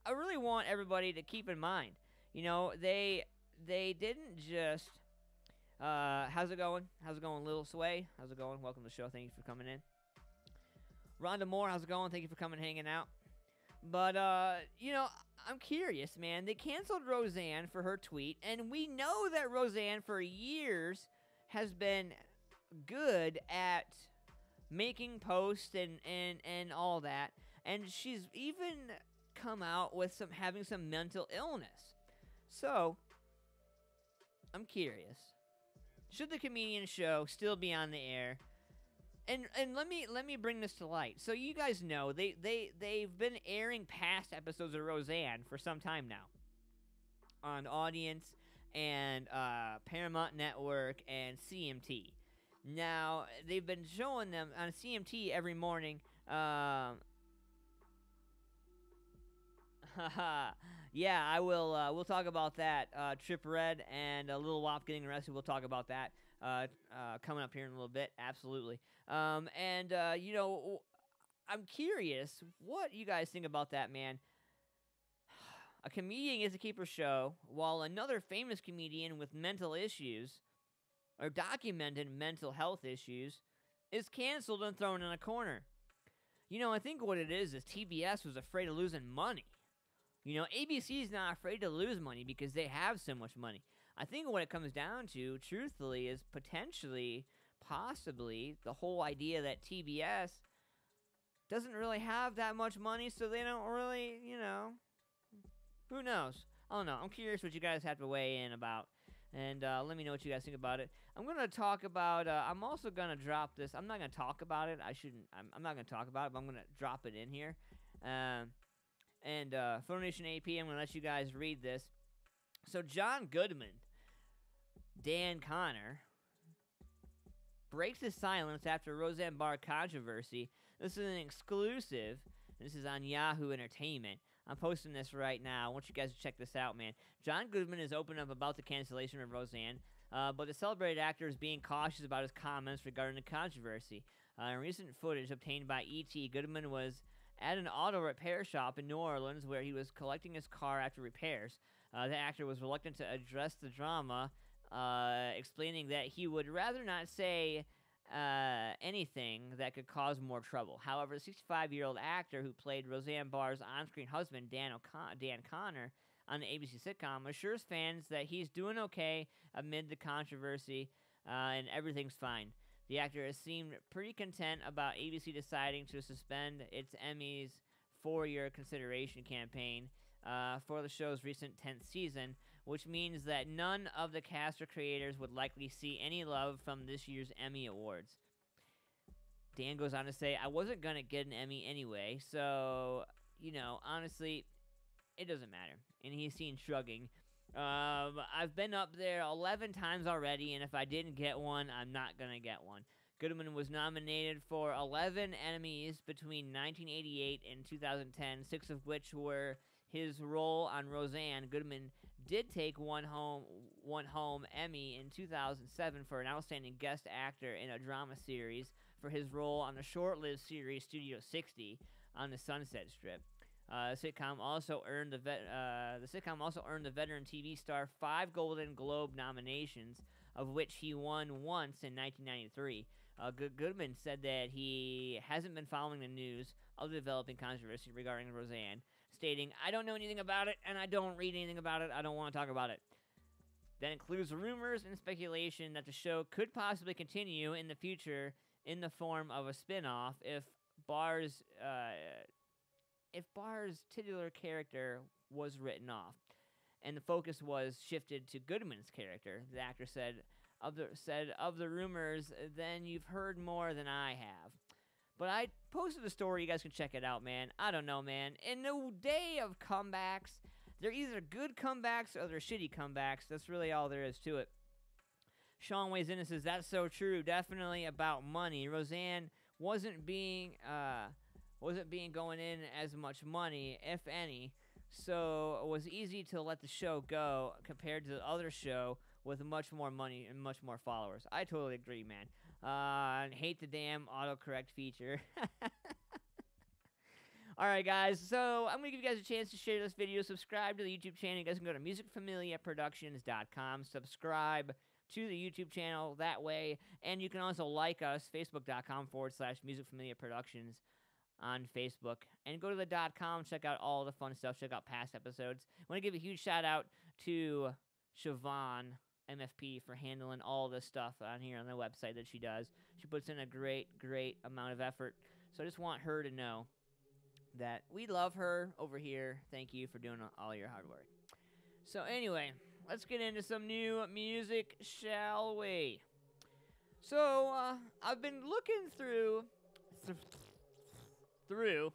S4: I really want everybody to keep in mind, you know, they didn't just, how's it going? How's it going, Lil Sway? How's it going? Welcome to the show. Thank you for coming in. Rhonda Moore, how's it going? Thank you for coming and hanging out. But, you know, I'm curious, man. They canceled Roseanne for her tweet, and we know that Roseanne for years has been good at making posts and all that, and she's even come out with having some mental illness. So, I'm curious. Should the comedian show still be on the air? And let me bring this to light. So you guys know they've been airing past episodes of Roseanne for some time now on Audience and Paramount Network and CMT. Now they've been showing them on CMT every morning. Yeah, I will. We'll talk about that. Trip Red and Lil Wop getting arrested. We'll talk about that coming up here in a little bit. Absolutely. You know, I'm curious what you guys think about that, man. A comedian gets to keep her show, while another famous comedian with mental issues, or documented mental health issues, is canceled and thrown in a corner. You know, I think what it is TBS was afraid of losing money. You know, ABC's not afraid to lose money because they have so much money. I think what it comes down to, truthfully, is possibly, the whole idea that TBS doesn't really have that much money, so they don't really, you know, who knows? I don't know. I'm curious what you guys have to weigh in about, and let me know what you guys think about it. I'm going to talk about, I'm also going to drop this. I'm not going to talk about it. I'm not going to talk about it, but I'm going to drop it in here. Phone Nation AP, I'm going to let you guys read this. So John Goodman, Dan Connor, breaks his silence after Roseanne Barr controversy. This is an exclusive. This is on Yahoo Entertainment. I'm posting this right now. I want you guys to check this out, man. John Goodman is open up about the cancellation of Roseanne, but the celebrated actor is being cautious about his comments regarding the controversy. In recent footage obtained by E.T., Goodman was at an auto repair shop in New Orleans where he was collecting his car after repairs. The actor was reluctant to address the drama, explaining that he would rather not say anything that could cause more trouble. However, the 65-year-old actor who played Roseanne Barr's on-screen husband, Dan Connor, on the ABC sitcom, assures fans that he's doing okay amid the controversy and everything's fine. The actor has seemed pretty content about ABC deciding to suspend its Emmys 4-year consideration campaign for the show's recent 10th season, which means that none of the cast or creators would likely see any love from this year's Emmy Awards. Dan goes on to say, I wasn't going to get an Emmy anyway, so, honestly, it doesn't matter. And he's seen shrugging. I've been up there 11 times already, and if I didn't get one, I'm not going to get one. Goodman was nominated for 11 Emmys between 1988 and 2010, 6 of which were his role on Roseanne. Goodman did take one home Emmy in 2007 for an outstanding guest actor in a drama series for his role on the short-lived series Studio 60 on the Sunset Strip. The sitcom also earned the veteran TV star 5 Golden Globe nominations, of which he won once in 1993. Goodman said that he hasn't been following the news of the developing controversy regarding Roseanne, stating, I don't know anything about it, and I don't read anything about it. I don't want to talk about it. That includes rumors and speculation that the show could possibly continue in the future in the form of a spin-off if Barr's titular character was written off, and the focus was shifted to Goodman's character. The actor said of the rumors, then you've heard more than I have. But I posted a story. You guys can check it out, man. I don't know, man. In the day of comebacks, they're either good comebacks or they're shitty comebacks. That's really all there is to it. Sean weighs in and says, that's so true. Definitely about money. Roseanne wasn't being going in as much money, if any, so it was easy to let the show go compared to the other show with much more money and much more followers. I totally agree, man. I hate the damn autocorrect feature. Alright, guys, so I'm going to give you guys a chance to share this video. Subscribe to the YouTube channel. You guys can go to musicfamiliaproductions.com. Subscribe to the YouTube channel that way. And you can also like us, facebook.com/musicfamiliaproductions on Facebook. And go to the .com, check out all the fun stuff, check out past episodes. I want to give a huge shout out to Siobhan MFP for handling all this stuff on here on the website that she does. She puts in a great amount of effort. So I just want her to know that we love her over here. Thank you for doing all your hard work. So anyway, let's get into some new music, shall we? So, I've been looking through through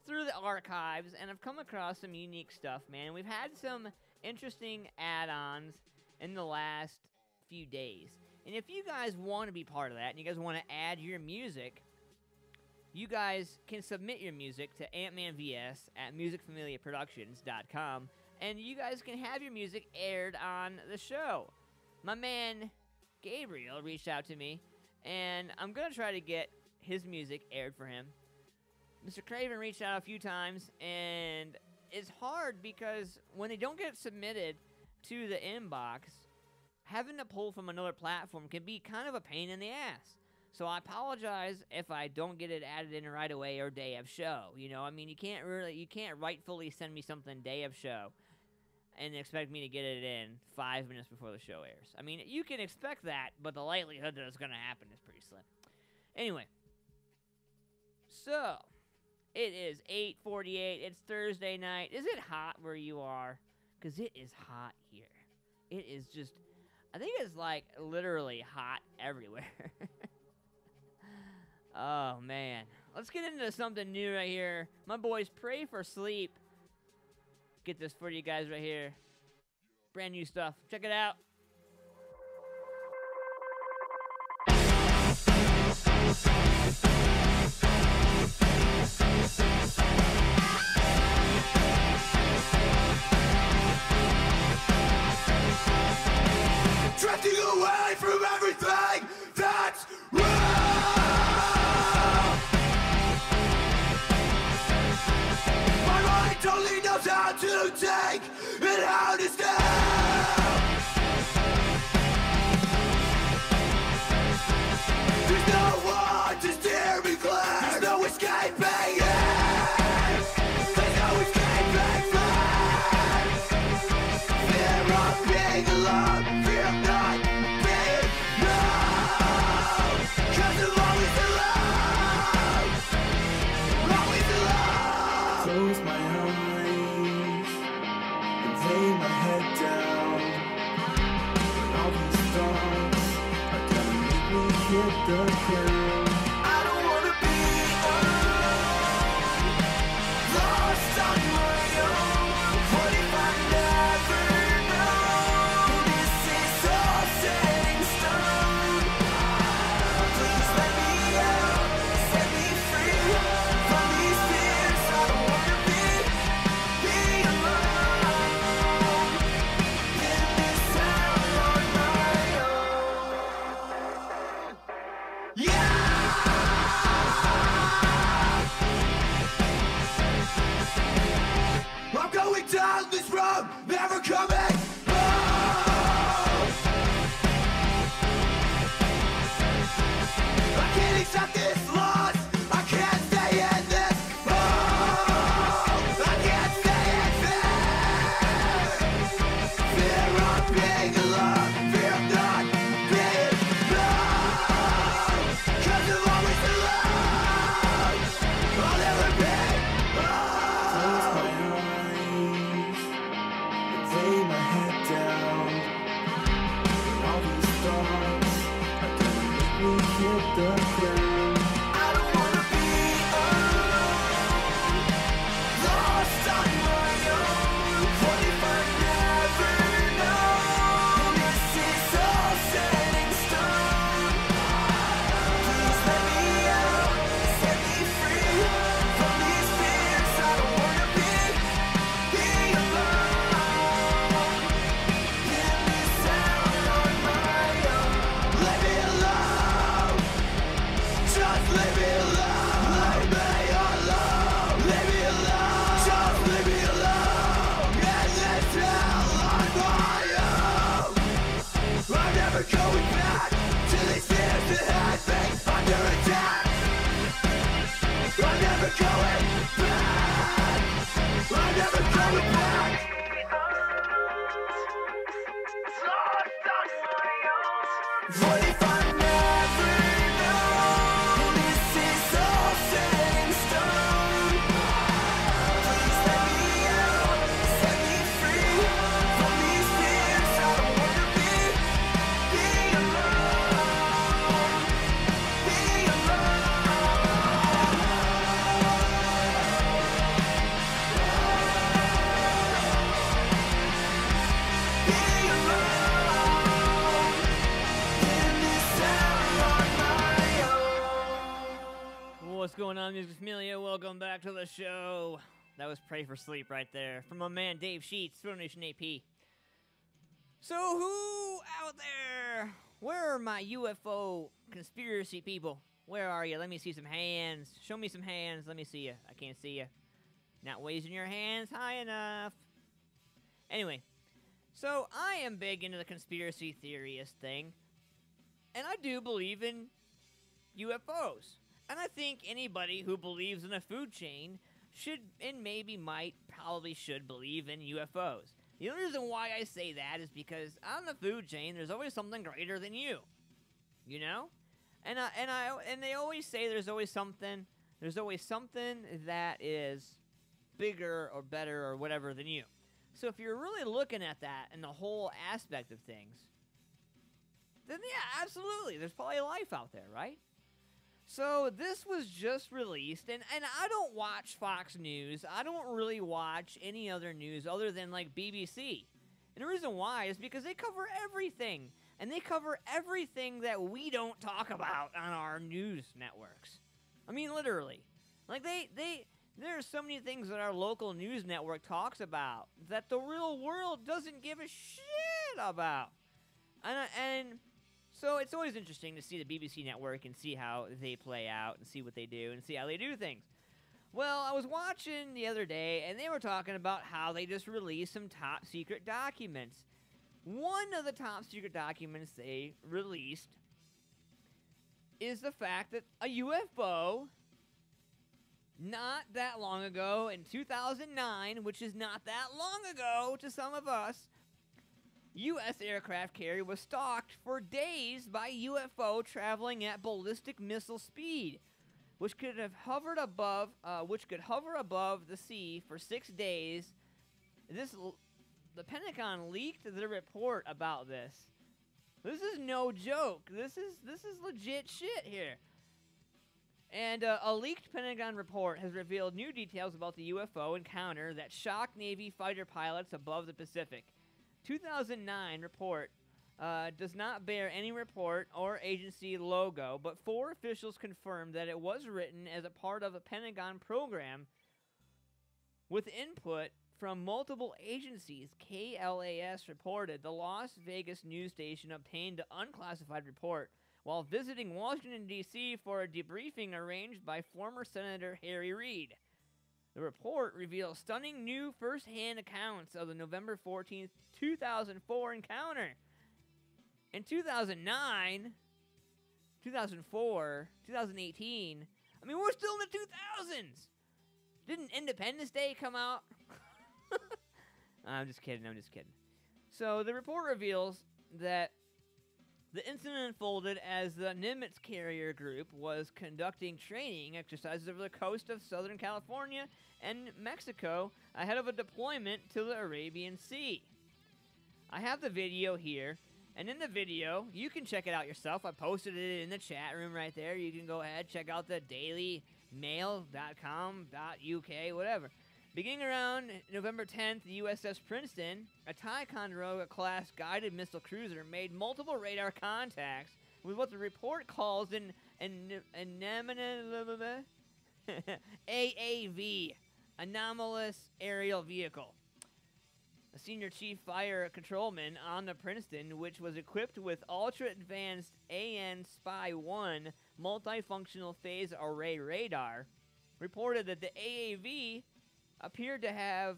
S4: the archives, and I've come across some unique stuff, man. We've had some interesting add-ons in the last few days. And if you guys want to be part of that, and you guys want to add your music, you guys can submit your music to AntmanVs at musicfamiliaproductions.com, and you guys can have your music aired on the show. My man Gabriel reached out to me, and I'm going to try to get his music aired for him. Mr. Craven reached out a few times, and it's hard because when they don't get submitted to the inbox, having to pull from another platform can be kind of a pain in the ass. So I apologize if I don't get it added in right away or day of show. You know, I mean, you can't rightfully send me something day of show and expect me to get it in 5 minutes before the show airs. I mean, you can expect that, but the likelihood that it's going to happen is pretty slim. Anyway, so it is 8:48. It's Thursday night. Is it hot where you are? Because it is hot here. It is just, I think it's like literally hot everywhere. Oh, man. Let's get into something new right here. My boys, Pray for Sleep. Get this for you guys right here. Brand new stuff. Check it out.
S1: Drifting away from everything that's real. My mind only knows how to take and how to stay. There's no one to steer me clear. There's no escaping it. There's no escaping it. Fear of being alone. Fear of not being known. 'Cause I'm always alone. Always alone.
S9: Close my eyes and lay my head down. All these thoughts are gonna make me hit the ground. I don't wanna be alone, lost on my own. What if I never know? This is all set in stone. Please let me out, set me free from these fears. I don't wanna be alone in this town on my own. Yeah.
S1: I'm going down this road, never coming home. I can't accept this loss. I can't stay in this hole. I can't stay in this. Fear of being alone. Fear of not being known. 'Cause I'm always alone. I'll never be
S9: Close
S1: alone.
S9: my eyes and lay my head down. All these thoughts are gonna make me hit the ground. I don't wanna be alone, lost on my own. What if I never know? This is all set in stone. Please let me out, set me free from these fears. I don't wanna be alone in this town on my own.
S1: Let me alone. Just leave me alone. Leave me alone. Leave me alone. Just leave me alone. In this hell on my own. I'm never going back to these fears that had me under attack. I'm never going back. I'm never going back.
S9: What if I never know? This is all set in stone. Please let me out, set me free from these fears. I don't wanna be alone, be alone in this town on my own.
S4: What's going on, Music Familia? Welcome back to the show. That was Pray for Sleep right there from my man Dave Sheets, Throne Nation AP. So who out there? Where are my UFO conspiracy people? Where are you? Let me see some hands. Show me some hands. Let me see you. I can't see you. Not raising your hands high enough. Anyway, so I am big into the conspiracy theorist thing, and I do believe in UFOs. And I think anybody who believes in a food chain should, and maybe might, probably should believe in UFOs. The only reason why I say that is because on the food chain, there's always something greater than you. You know? And they always say there's always something that is bigger or better or whatever than you. So if you're really looking at that and the whole aspect of things, then yeah, absolutely, there's probably life out there, right? So this was just released, and I don't watch Fox News. I don't really watch any other news other than like BBC. And the reason why is because they cover everything. and they cover everything that we don't talk about on our news networks. I mean, literally. Like, there are so many things that our local news network talks about that the real world doesn't give a shit about. And so it's always interesting to see the BBC network and see how they play out and see what they do and see how they do things. Well, I was watching the other day, and they were talking about how they just released some top-secret documents. One of the top-secret documents they released is the fact that a UFO, not that long ago, in 2009, which is not that long ago to some of us, U.S. aircraft carrier was stalked for days by UFO traveling at ballistic missile speed, which could hover above the sea for 6 days. The Pentagon leaked the report about this. This is no joke. This is legit shit here. And a leaked Pentagon report has revealed new details about the UFO encounter that shocked Navy fighter pilots above the Pacific. 2009 report does not bear any report or agency logo, but 4 officials confirmed that it was written as a part of a Pentagon program with input from multiple agencies. KLAS reported the Las Vegas news station obtained the unclassified report while visiting Washington, D.C. for a debriefing arranged by former Senator Harry Reid. The report reveals stunning new first-hand accounts of the November 14th, 2004 encounter. In 2009, 2004, 2018, I mean, we're still in the 2000s. Didn't Independence Day come out? I'm just kidding. So the report reveals that the incident unfolded as the Nimitz carrier group was conducting training exercises over the coast of Southern California and Mexico ahead of a deployment to the Arabian Sea. I have the video here, and in the video, you can check it out yourself. I posted it in the chat room right there. You can go ahead, check out the dailymail.com.uk, whatever. Beginning around November 10th, the USS Princeton, a Ticonderoga-class guided missile cruiser, made multiple radar contacts with what the report calls an AAV, anomalous aerial vehicle. A senior chief fire controlman on the Princeton, which was equipped with ultra-advanced AN Spy-1 multifunctional phase array radar, reported that the AAV appeared to have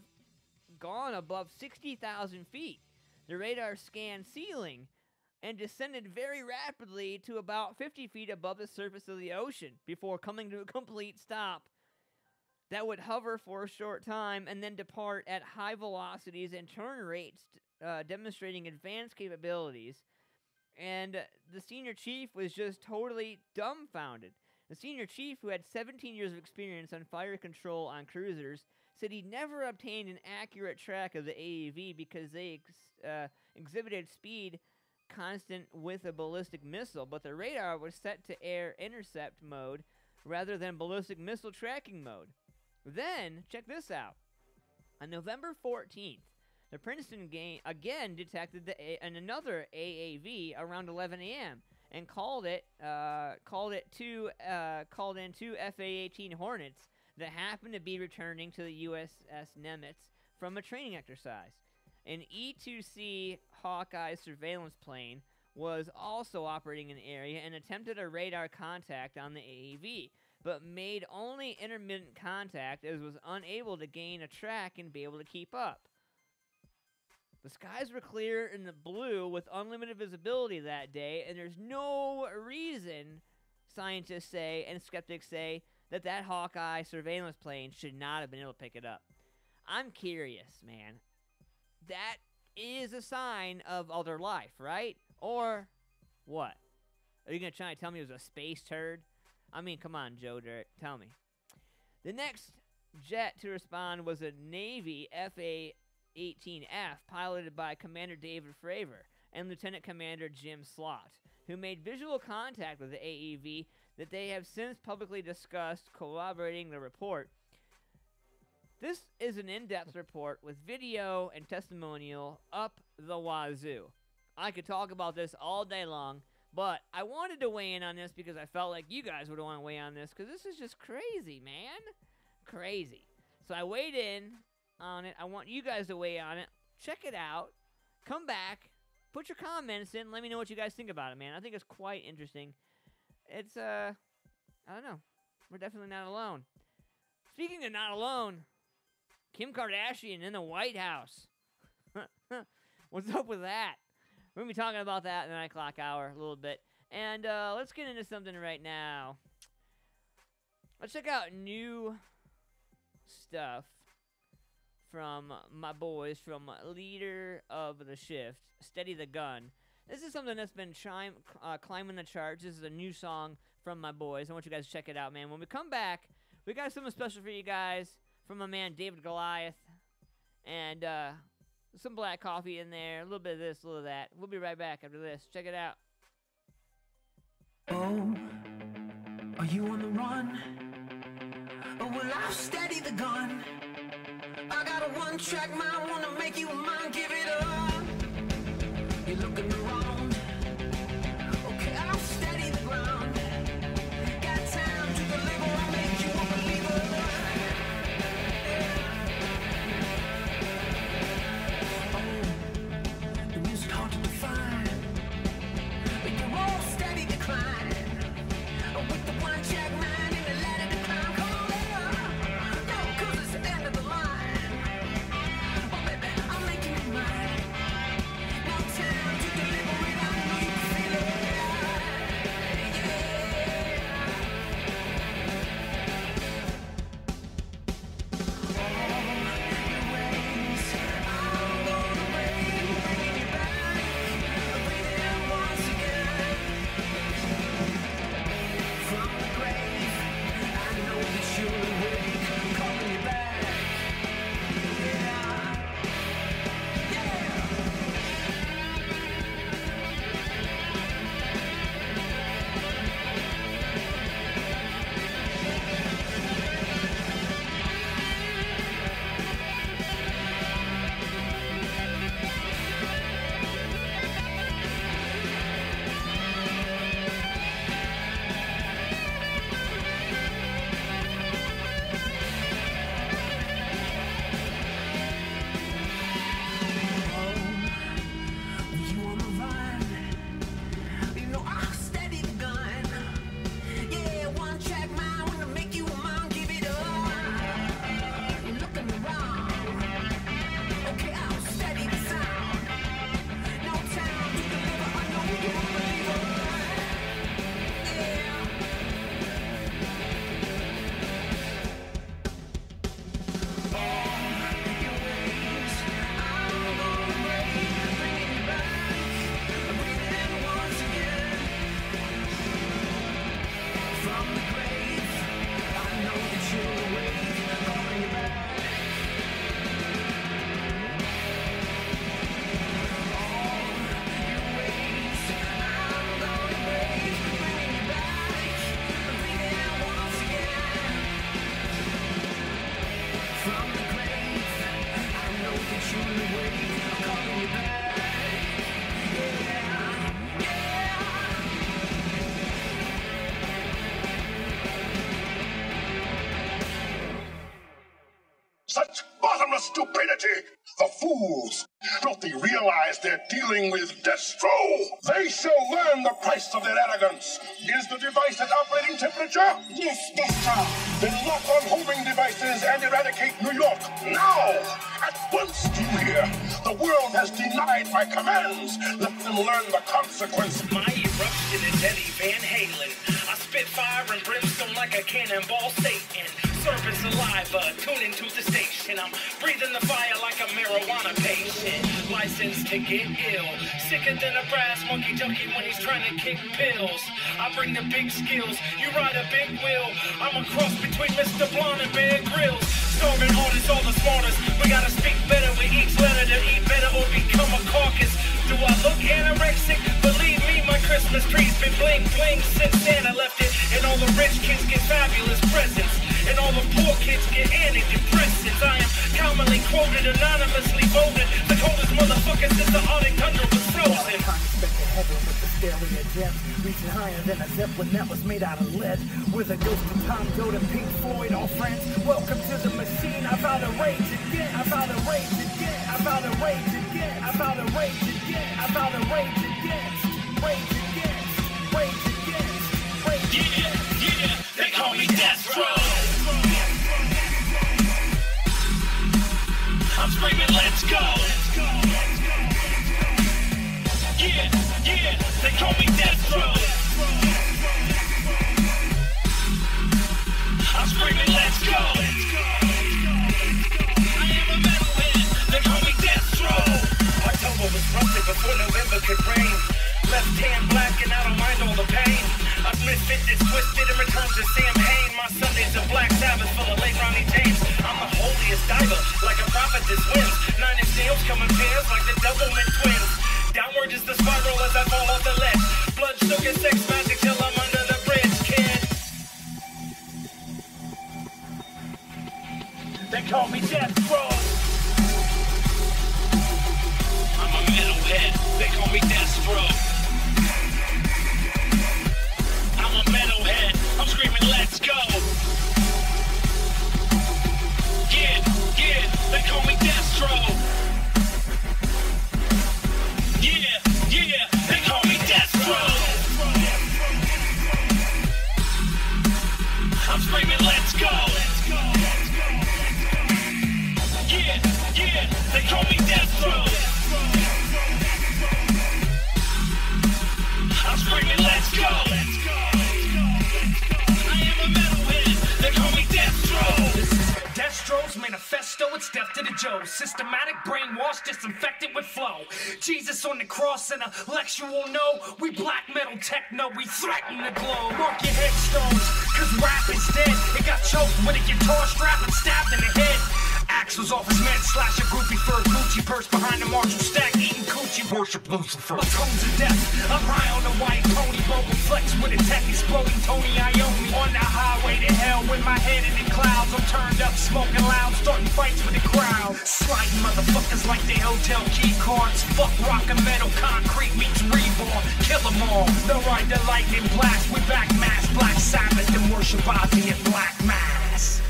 S4: gone above 60,000 feet. The radar scanned ceiling and descended very rapidly to about 50 feet above the surface of the ocean before coming to a complete stop. That would hover for a short time and then depart at high velocities and turn rates, demonstrating advanced capabilities. And the senior chief was just totally dumbfounded. The senior chief, who had 17 years of experience on fire control on cruisers, said he never obtained an accurate track of the AAV because they exhibited speed constant with a ballistic missile, but the radar was set to air intercept mode rather than ballistic missile tracking mode. Then, check this out. On November 14th, the Princeton again detected another AAV around 11 a.m. and called in two FA-18 Hornets that happened to be returning to the USS Nimitz from a training exercise. An E-2C Hawkeye surveillance plane was also operating in the area and attempted a radar contact on the AAV, but made only intermittent contact as was unable to gain a track and be able to keep up. The skies were clear in the blue with unlimited visibility that day, and there's no reason, scientists say and skeptics say, that Hawkeye surveillance plane should not have been able to pick it up. I'm curious, man. That is a sign of other life, right? Or what? Are you going to try to tell me it was a space turd? I mean, come on, Joe Dirt. Tell me. The next jet to respond was a Navy FA-18F piloted by Commander David Fravor and Lieutenant Commander Jim Slott, who made visual contact with the AEV that they have since publicly discussed, corroborating the report. This is an in-depth report with video and testimonial up the wazoo. I could talk about this all day long, but I wanted to weigh in on this because I felt like you guys would want to weigh on this because this is just crazy, man. Crazy. So I weighed in on it. I want you guys to weigh on it. Check it out. Come back. Put your comments in. Let me know what you guys think about it, man. I think it's quite interesting. It's, I don't know. We're definitely not alone. Speaking of not alone, Kim Kardashian in the White House. What's up with that? We're going to be talking about that in the 9 o'clock hour a little bit. And let's get into something right now. Let's check out new stuff from my boys, from leader of the shift, Steady the Gun. This is something that's been climbing the charts. This is a new song from my boys. I want you guys to check it out, man. When we come back, we got something special for you guys from my man David Goliath. And some black coffee in there, a little bit of this, a little of that. We'll be right back after this. Check it out.
S9: Oh, are you on the run? Oh, well, I'll steady the gun. I got a one-track mind, wanna make you mine, give it up. You're looking around. Okay, I'll steady the ground. Got time to deliver, I'll make you a believer. Oh, the music hard to define, but you're all steady decline. With the one-track mind and the ladder decline, come on up. No, 'cause it's the end of the line. Oh, baby, I'm making it mine. No time to deliver it, I know you can feel it.
S5: Such bottomless stupidity! The fools! Don't they realize they're dealing with Destro? They shall learn the price of their arrogance. Is the device at operating temperature?
S6: Yes, Destro.
S5: Then lock on homing devices and eradicate New York now! At once, do you hear? The world has denied my commands. Let them learn the consequence.
S10: My eruption is Eddie Van Halen. I spit fire and brimstone like a cannonball Satan. Serving saliva, tune into the station. I'm breathing the fire like a marijuana patient. Licensed to get ill. Sicker than a brass monkey junkie when he's trying to kick pills. I bring the big skills. You ride a big wheel. I'm a cross between Mr. Blonde and Bear Grylls. Starving artists, all the smartest. We gotta speak better with each letter to eat better or become a carcass. Do I look anorexic? Believe me, my Christmas tree's been bling bling since Santa left it. And all the rich kids get fabulous presents. And all the poor kids get antidepressants. I am commonly quoted, anonymously voted the coldest motherfucker since the Arctic tundra was frozen.
S11: Unexpected heaven with the stereo depth, reaching higher than a zeppelin that was made out of lead. With a ghost of Tom Joad and Pink Floyd, all friends. Welcome to the machine. I'm about to rage again. I'm about to rage again. I'm about to rage again. I'm about to rage again. I'm about to rage again. Rage again. Rage again. Rage again.
S10: Yeah, they call me Death Row. I'm screaming, let's go. Yeah, they call me Death Row. I'm screaming, let's go. I am a metalhead, they call me Death Row. October was rusted before November could rain. Left hand black and I don't mind all the pain. I've misfit this twisted and returned to Sam Hain. My Sundays are Black Sabbath full of late Ronnie James. I'm the holiest diver, like a prophet that swims. 9 inch nails come in pairs like the Doublemint twins. Downward is the spiral as I fall off the ledge. Blood, sugar, sex, magic till I'm under the bridge, kid. They call me Death Row. I'm a metalhead, they call me Death Row. I'm a metalhead, I'm screaming let's go. Yeah, they call me Death Row. Yeah, they call me Death Row. I'm screaming let's go. Yeah, they call me Death Row. I'm screaming let's go. I am a metalhead, they call me Death Row. This is Destro's manifesto, it's death to the Joe. Systematic brainwash, disinfected with flow. Jesus on the cross and a lectual no. We black metal techno, we threaten the globe. Mark your headstones, cause rap is dead. It got choked with a guitar strap and stabbed in the head. Axe was off his med, slash a groupie for a Gucci purse behind the Marshall stack, eating coochie, worship Lucifer. A tones of death, I'm high on the white pony, vocal flex with a tech exploding Tony Iommi. On the highway to hell with my head in the clouds, I'm turned up, smoking loud, starting fights with the crowd. Sliding motherfuckers like they hotel key cards. Fuck rock and metal, concrete meets reborn. Kill them all, they'll ride the lightning blast. We back mass, Black Sabbath, and worship Ozzy and Black Mass.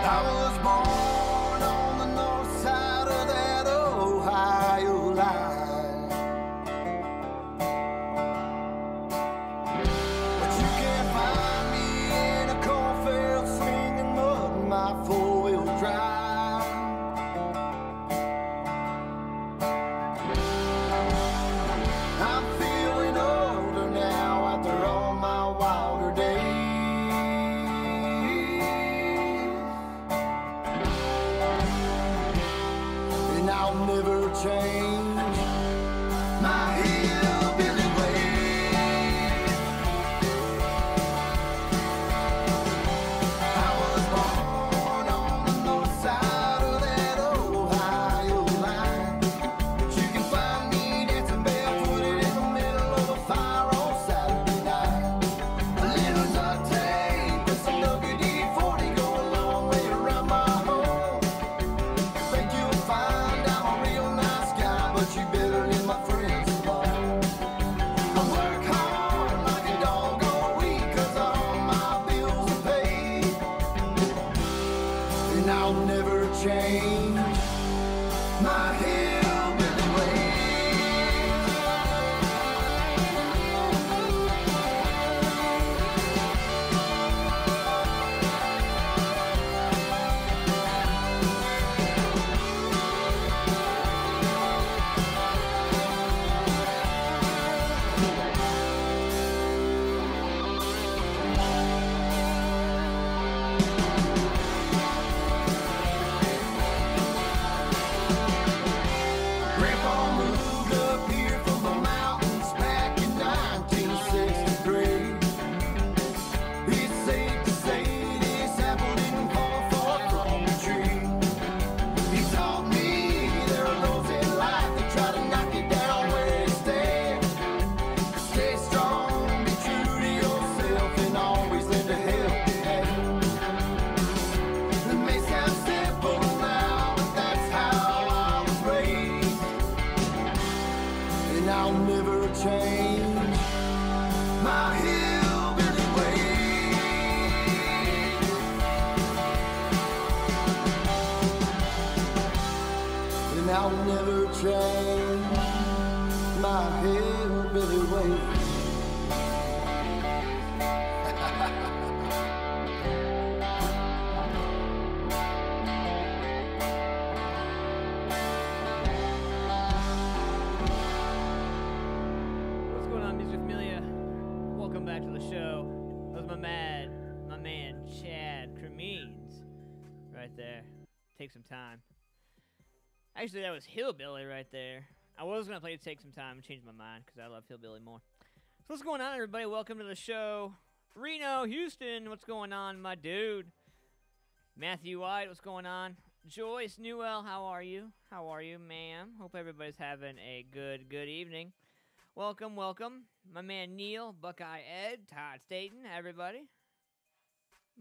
S9: I was born on the north side of that Ohio line, but you can't find me in a cornfield slinging mud in my four-wheel drive. I'm feeling older now after all my wilder days. I'll never change my hillbilly ways. I was born on the north side of that Ohio line, but you can find me dancing barefooted in the middle of a fire on Saturday night. A little duct tape and some WD-40 go a long way around my home. Think you'll find I'm a real nice guy, but you better leave my friends alone. I work hard like a dog all week, cause all my bills are paid. And I'll never change my hillbilly ways. Grandpa moved up here from the mountains back in 1963. It's safe to say this apple didn't fall change my hillbilly ways. And I'll never change my hillbilly ways.
S4: What's going on, Mr. Familia? Welcome back to the show. That was my man, Chad Cremines, right there. Take some time. Actually, that was Hillbilly right there. I was going to play Take Some Time and change my mind because I love Hillbilly more. So what's going on, everybody? Welcome to the show. Reno, Houston, what's going on, my dude? Matthew White, what's going on? Joyce Newell, how are you? How are you, ma'am? Hope everybody's having a good evening. Welcome. My man Neil, Buckeye Ed, Todd Staten, everybody.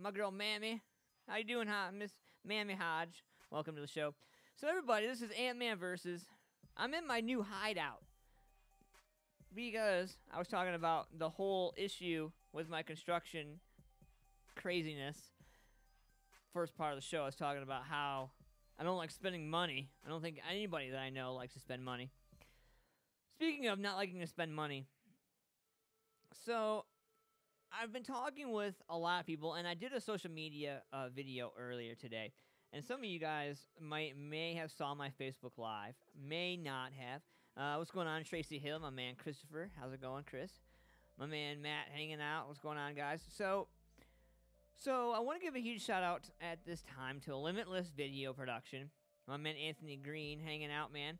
S4: My girl Mammy. How you doing, Miss Mammy Hodge? Welcome to the show. So everybody, this is Ant-Man Versus. I'm in my new hideout because I was talking about the whole issue with my construction craziness. First part of the show, I was talking about how I don't like spending money. I don't think anybody that I know likes to spend money. Speaking of not liking to spend money, so I've been talking with a lot of people, and I did a social media video earlier today. And some of you guys may have saw my Facebook Live, may not have. What's going on, Tracy Hill? My man Christopher, how's it going, Chris? My man Matt, hanging out. What's going on, guys? So I want to give a huge shout out at this time to Limitless Video Production. My man Anthony Green, hanging out, man.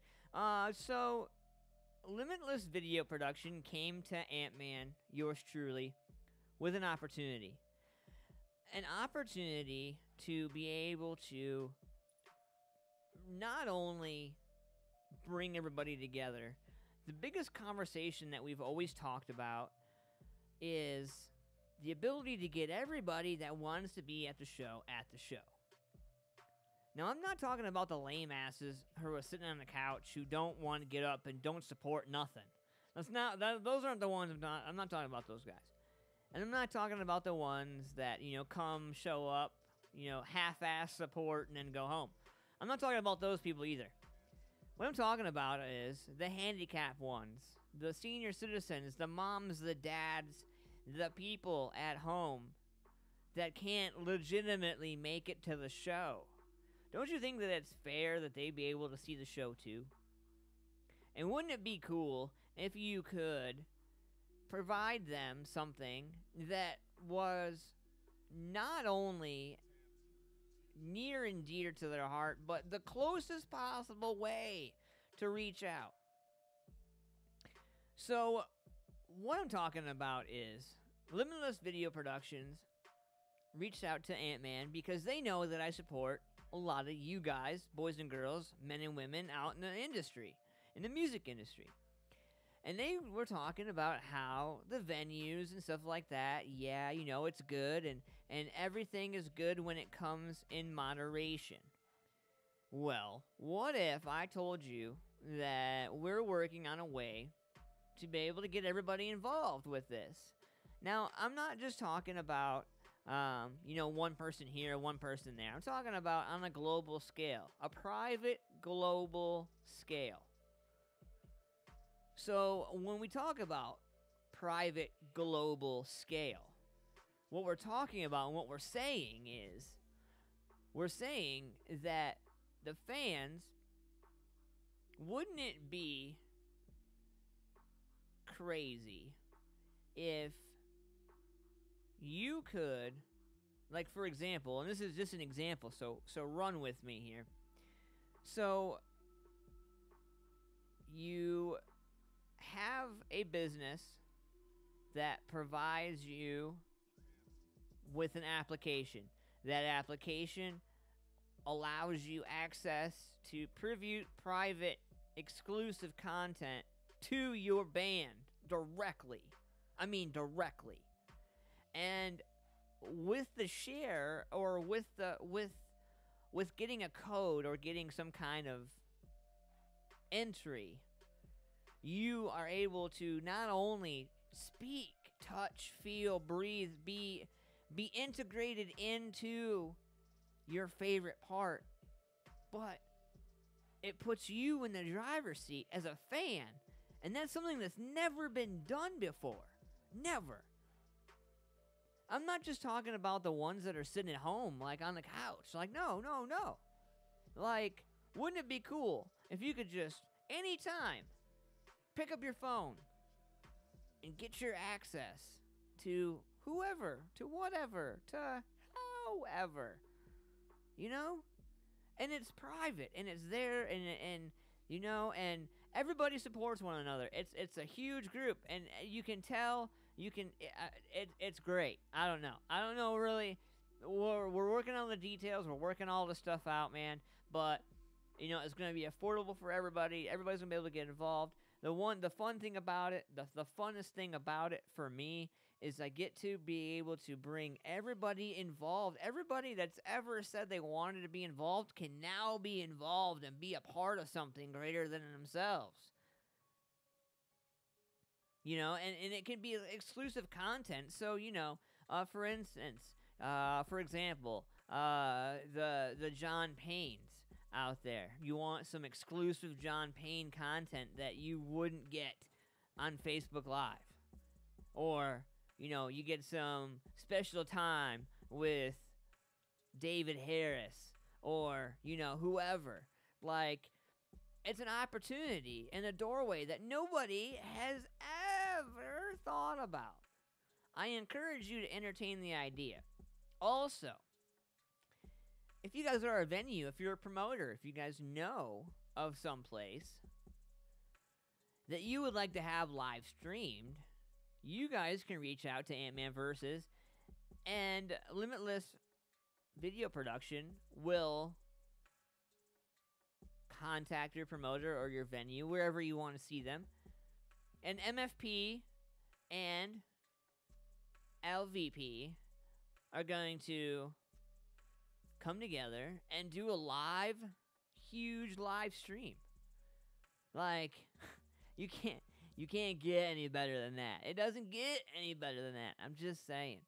S4: So Limitless Video Production came to Ant-Man, yours truly, with an opportunity. An opportunity to be able to not only bring everybody together, the biggest conversation that we've always talked about is the ability to get everybody that wants to be at the show. Now, I'm not talking about the lame asses who are sitting on the couch who don't want to get up and don't support nothing. Those aren't the ones I'm not talking about those guys. And I'm not talking about the ones that, come, show up, half-ass support and then go home. I'm not talking about those people either. What I'm talking about is the handicapped ones, the senior citizens, the moms, the dads, the people at home that can't legitimately make it to the show. Don't you think that it's fair that they be able to see the show too? And wouldn't it be cool if you could provide them something that was not only near and dear to their heart, but the closest possible way to reach out? So, what I'm talking about is Limitless Video Productions reached out to Ant-Man because they know that I support a lot of you guys, boys and girls, men and women out in the industry, in the music industry. And they were talking about how the venues and stuff like that, yeah, it's good, and everything is good when it comes in moderation. Well, what if I told you that we're working on a way to be able to get everybody involved with this? Now, I'm not just talking about, one person here, one person there. I'm talking about on a global scale, a private global scale. So when we talk about private global scale, what we're talking about and what we're saying that the fans, wouldn't it be crazy if you could, like, for example, and this is just an example, so run with me here. So you have a business that provides you with an application. That application allows you access to private, exclusive content to your band directly. I mean directly. And with the share, or with getting a code or getting some kind of entry you are able to not only speak, touch, feel, breathe, be integrated into your favorite part, but it puts you in the driver's seat as a fan. And that's something that's never been done before. Never. I'm not just talking about the ones that are sitting at home, like on the couch. Like, no. Like, wouldn't it be cool if you could just, anytime, pick up your phone and get your access to whoever, to whatever, to however, you know? And it's private, and it's there, and you know, and everybody supports one another. It's a huge group, and you can tell, it's great. I don't know really. We're working on the details. We're working all the stuff out, man. But you know, it's gonna be affordable for everybody. Everybody's gonna be able to get involved. The fun thing about it, the funnest thing about it for me is I get to be able to bring everybody involved. Everybody that's ever said they wanted to be involved can now be involved and be a part of something greater than themselves. You know, and it can be exclusive content. So, you know, for instance, for example, the John Paynes out there. You want some exclusive John Payne content that you wouldn't get on Facebook Live. Or, you know, you get some special time with David Harris or, you know, whoever. Like, it's an opportunity and a doorway that nobody has ever thought about. I encourage you to entertain the idea. Also, if you guys are a venue, if you're a promoter, if you guys know of some place that you would like to have live streamed, you guys can reach out to Ant-Man Versus, and Limitless Video Production will contact your promoter or your venue, wherever you want to see them. And MFP and LVP are going to come together and do a huge live stream. Like, you can't get any better than that. It doesn't get any better than that. I'm just saying.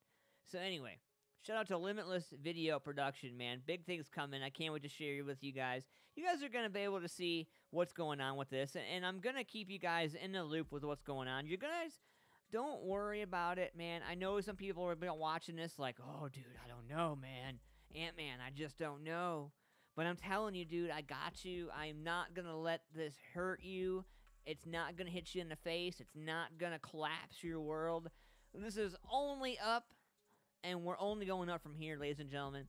S4: So anyway, shout out to Limitless Video Production, man. Big things coming. I can't wait to share with you guys. You guys are going to be able to see what's going on with this, and I'm going to keep you guys in the loop with what's going on. You guys, don't worry about it, man. I know some people are watching this like, oh, dude, I don't know, man. Ant-Man, I just don't know. But I'm telling you, dude, I got you. I'm not going to let this hurt you. It's not going to hit you in the face. It's not going to collapse your world. This is only up, and we're only going up from here, ladies and gentlemen.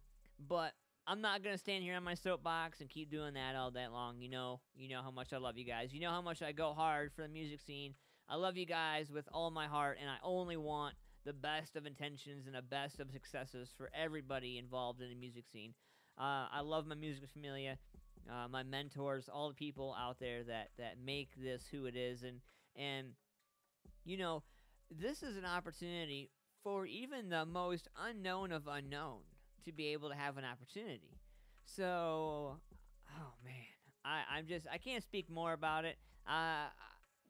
S4: But I'm not going to stand here on my soapbox and keep doing that all day long. You know how much I love you guys. You know how much I go hard for the music scene. I love you guys with all my heart, and I only want the best of intentions and the best of successes for everybody involved in the music scene. I love my music Familia, my mentors, all the people out there that make this who it is. And you know, this is an opportunity for even the most unknown of unknown to be able to have an opportunity. So, oh man, I can't speak more about it.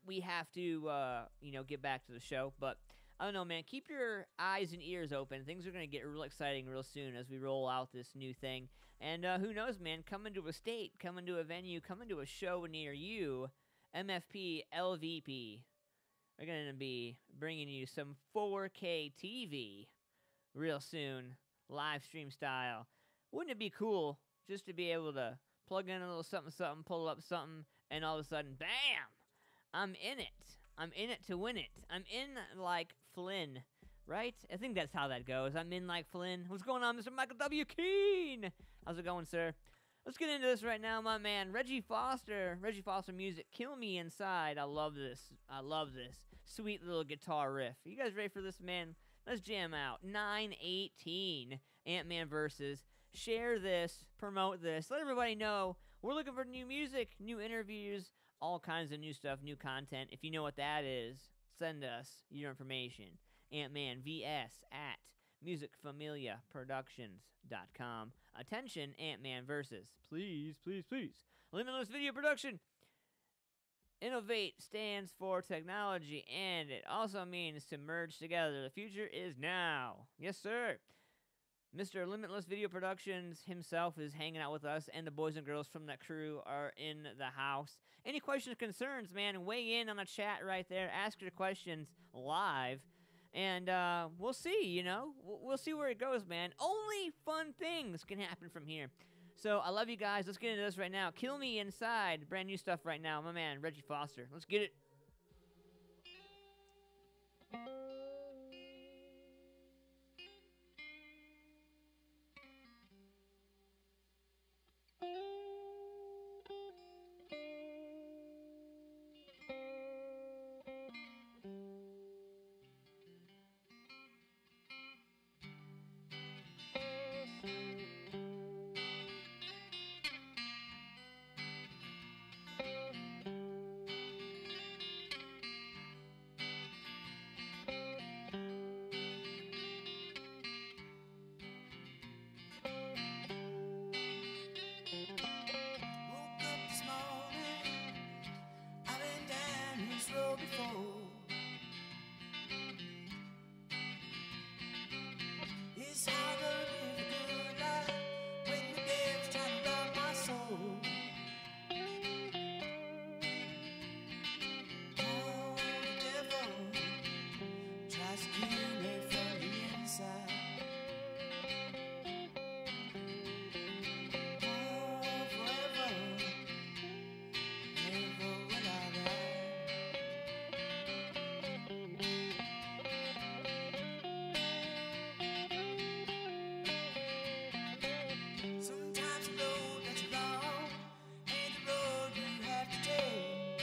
S4: We have to, get back to the show, but I don't know, man. Keep your eyes and ears open. Things are going to get real exciting real soon as we roll out this new thing. And who knows, man? Coming to a state, coming to a venue, coming to a show near you, MFP, LVP are going to be bringing you some 4K TV real soon, live stream style. Wouldn't it be cool just to be able to plug in a little something, pull up something, and all of a sudden, bam! I'm in it. I'm in it to win it. I'm in like Flynn, right? I think that's how that goes. I'm in like Flynn. What's going on, Mr. Michael W. Keene? How's it going, sir? Let's get into this right now, my man. Reggie Foster music. Kill Me Inside. I love this. I love this. Sweet little guitar riff. You guys ready for this, man? Let's jam out. 9/18. Ant-Man Versus. Share this. Promote this. Let everybody know we're looking for new music, new interviews, all kinds of new stuff, new content. If you know what that is, send us your information. AntmanVS at musicfamiliaproductions.com. Attention, Ant-Man Versus. Please, please, please. Limitless Video Production. Innovate stands for technology, and it also means to merge together. The future is now. Yes, sir. Mr. Limitless Video Productions himself is hanging out with us, and the boys and girls from that crew are in the house. Any questions, concerns, man, weigh in on the chat right there. Ask your questions live, and we'll see, you know. We'll see where it goes, man. Only fun things can happen from here. So I love you guys. Let's get into this right now. Kill Me Inside. Brand new stuff right now. My man, Reggie Foster. Let's get it.
S9: It's hard to live a good life when the devil's trying to rob my soul. Oh, the devil tries to kill me from the inside. Oh, forever, never will I die. Sometimes the road that you're on ain't the road you have to take.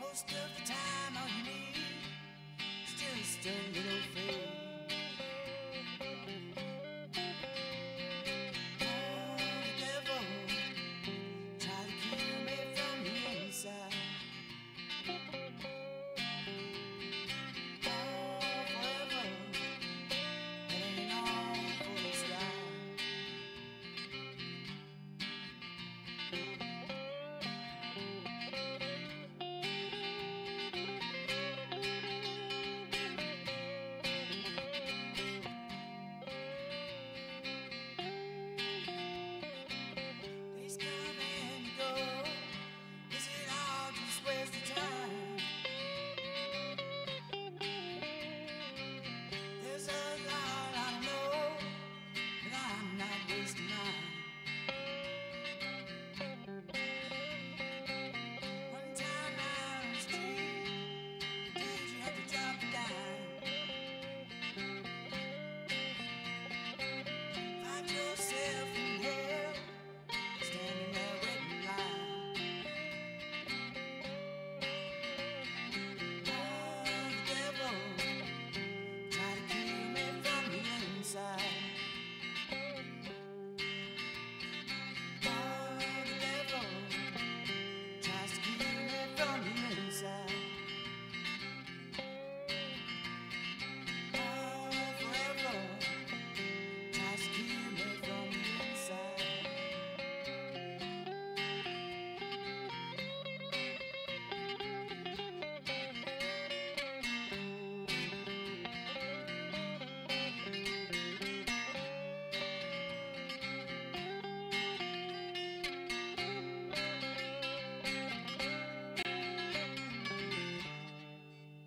S9: Most of the time all you need is just a little faith. Oh, the devil tried to kill me from the inside. Oh, forever, hanging on for this ride. Days come and go. Is it all just waste of time? There's a lot I know, but I'm not wasting mine. One time out on the street, did you have to drop a dime? Find yourself in hell, standing there waiting in line. Oh, the devil tried to kill me from the inside. Oh, the devil tries to kill me from the inside. Oh, forever tries to kill me from the inside.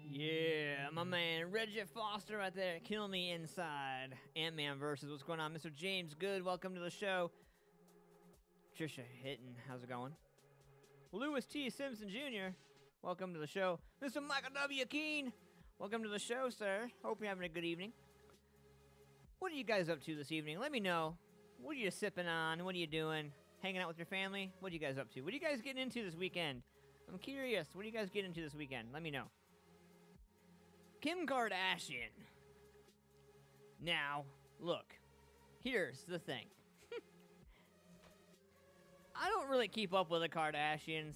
S4: Yeah, my man, Reggie Foster right there. Kill Me Inside. Ant-Man versus. What's going on? Mr. James Good, welcome to the show. Trisha Hitton, how's it going? Lewis T. Simpson Jr., welcome to the show. Mr. Michael W. Keene, welcome to the show, sir. Hope you're having a good evening. What are you guys up to this evening? Let me know. What are you sipping on? What are you doing? Hanging out with your family? What are you guys up to? What are you guys getting into this weekend? I'm curious. What are you guys getting into this weekend? Let me know. Kim Kardashian. Now, look. Here's the thing. I don't really keep up with the Kardashians.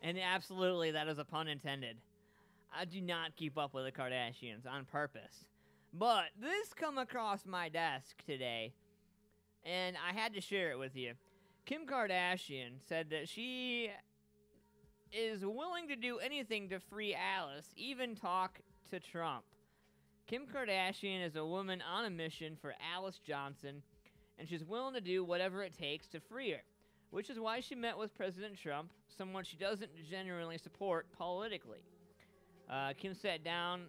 S4: And absolutely, that is a pun intended. I do not keep up with the Kardashians on purpose. But this come across my desk today, and I had to share it with you. Kim Kardashian said that she is willing to do anything to free Alice, even talk to Trump. Kim Kardashian is a woman on a mission for Alice Johnson, and she's willing to do whatever it takes to free her, which is why she met with President Trump, someone she doesn't genuinely support politically. Kim sat down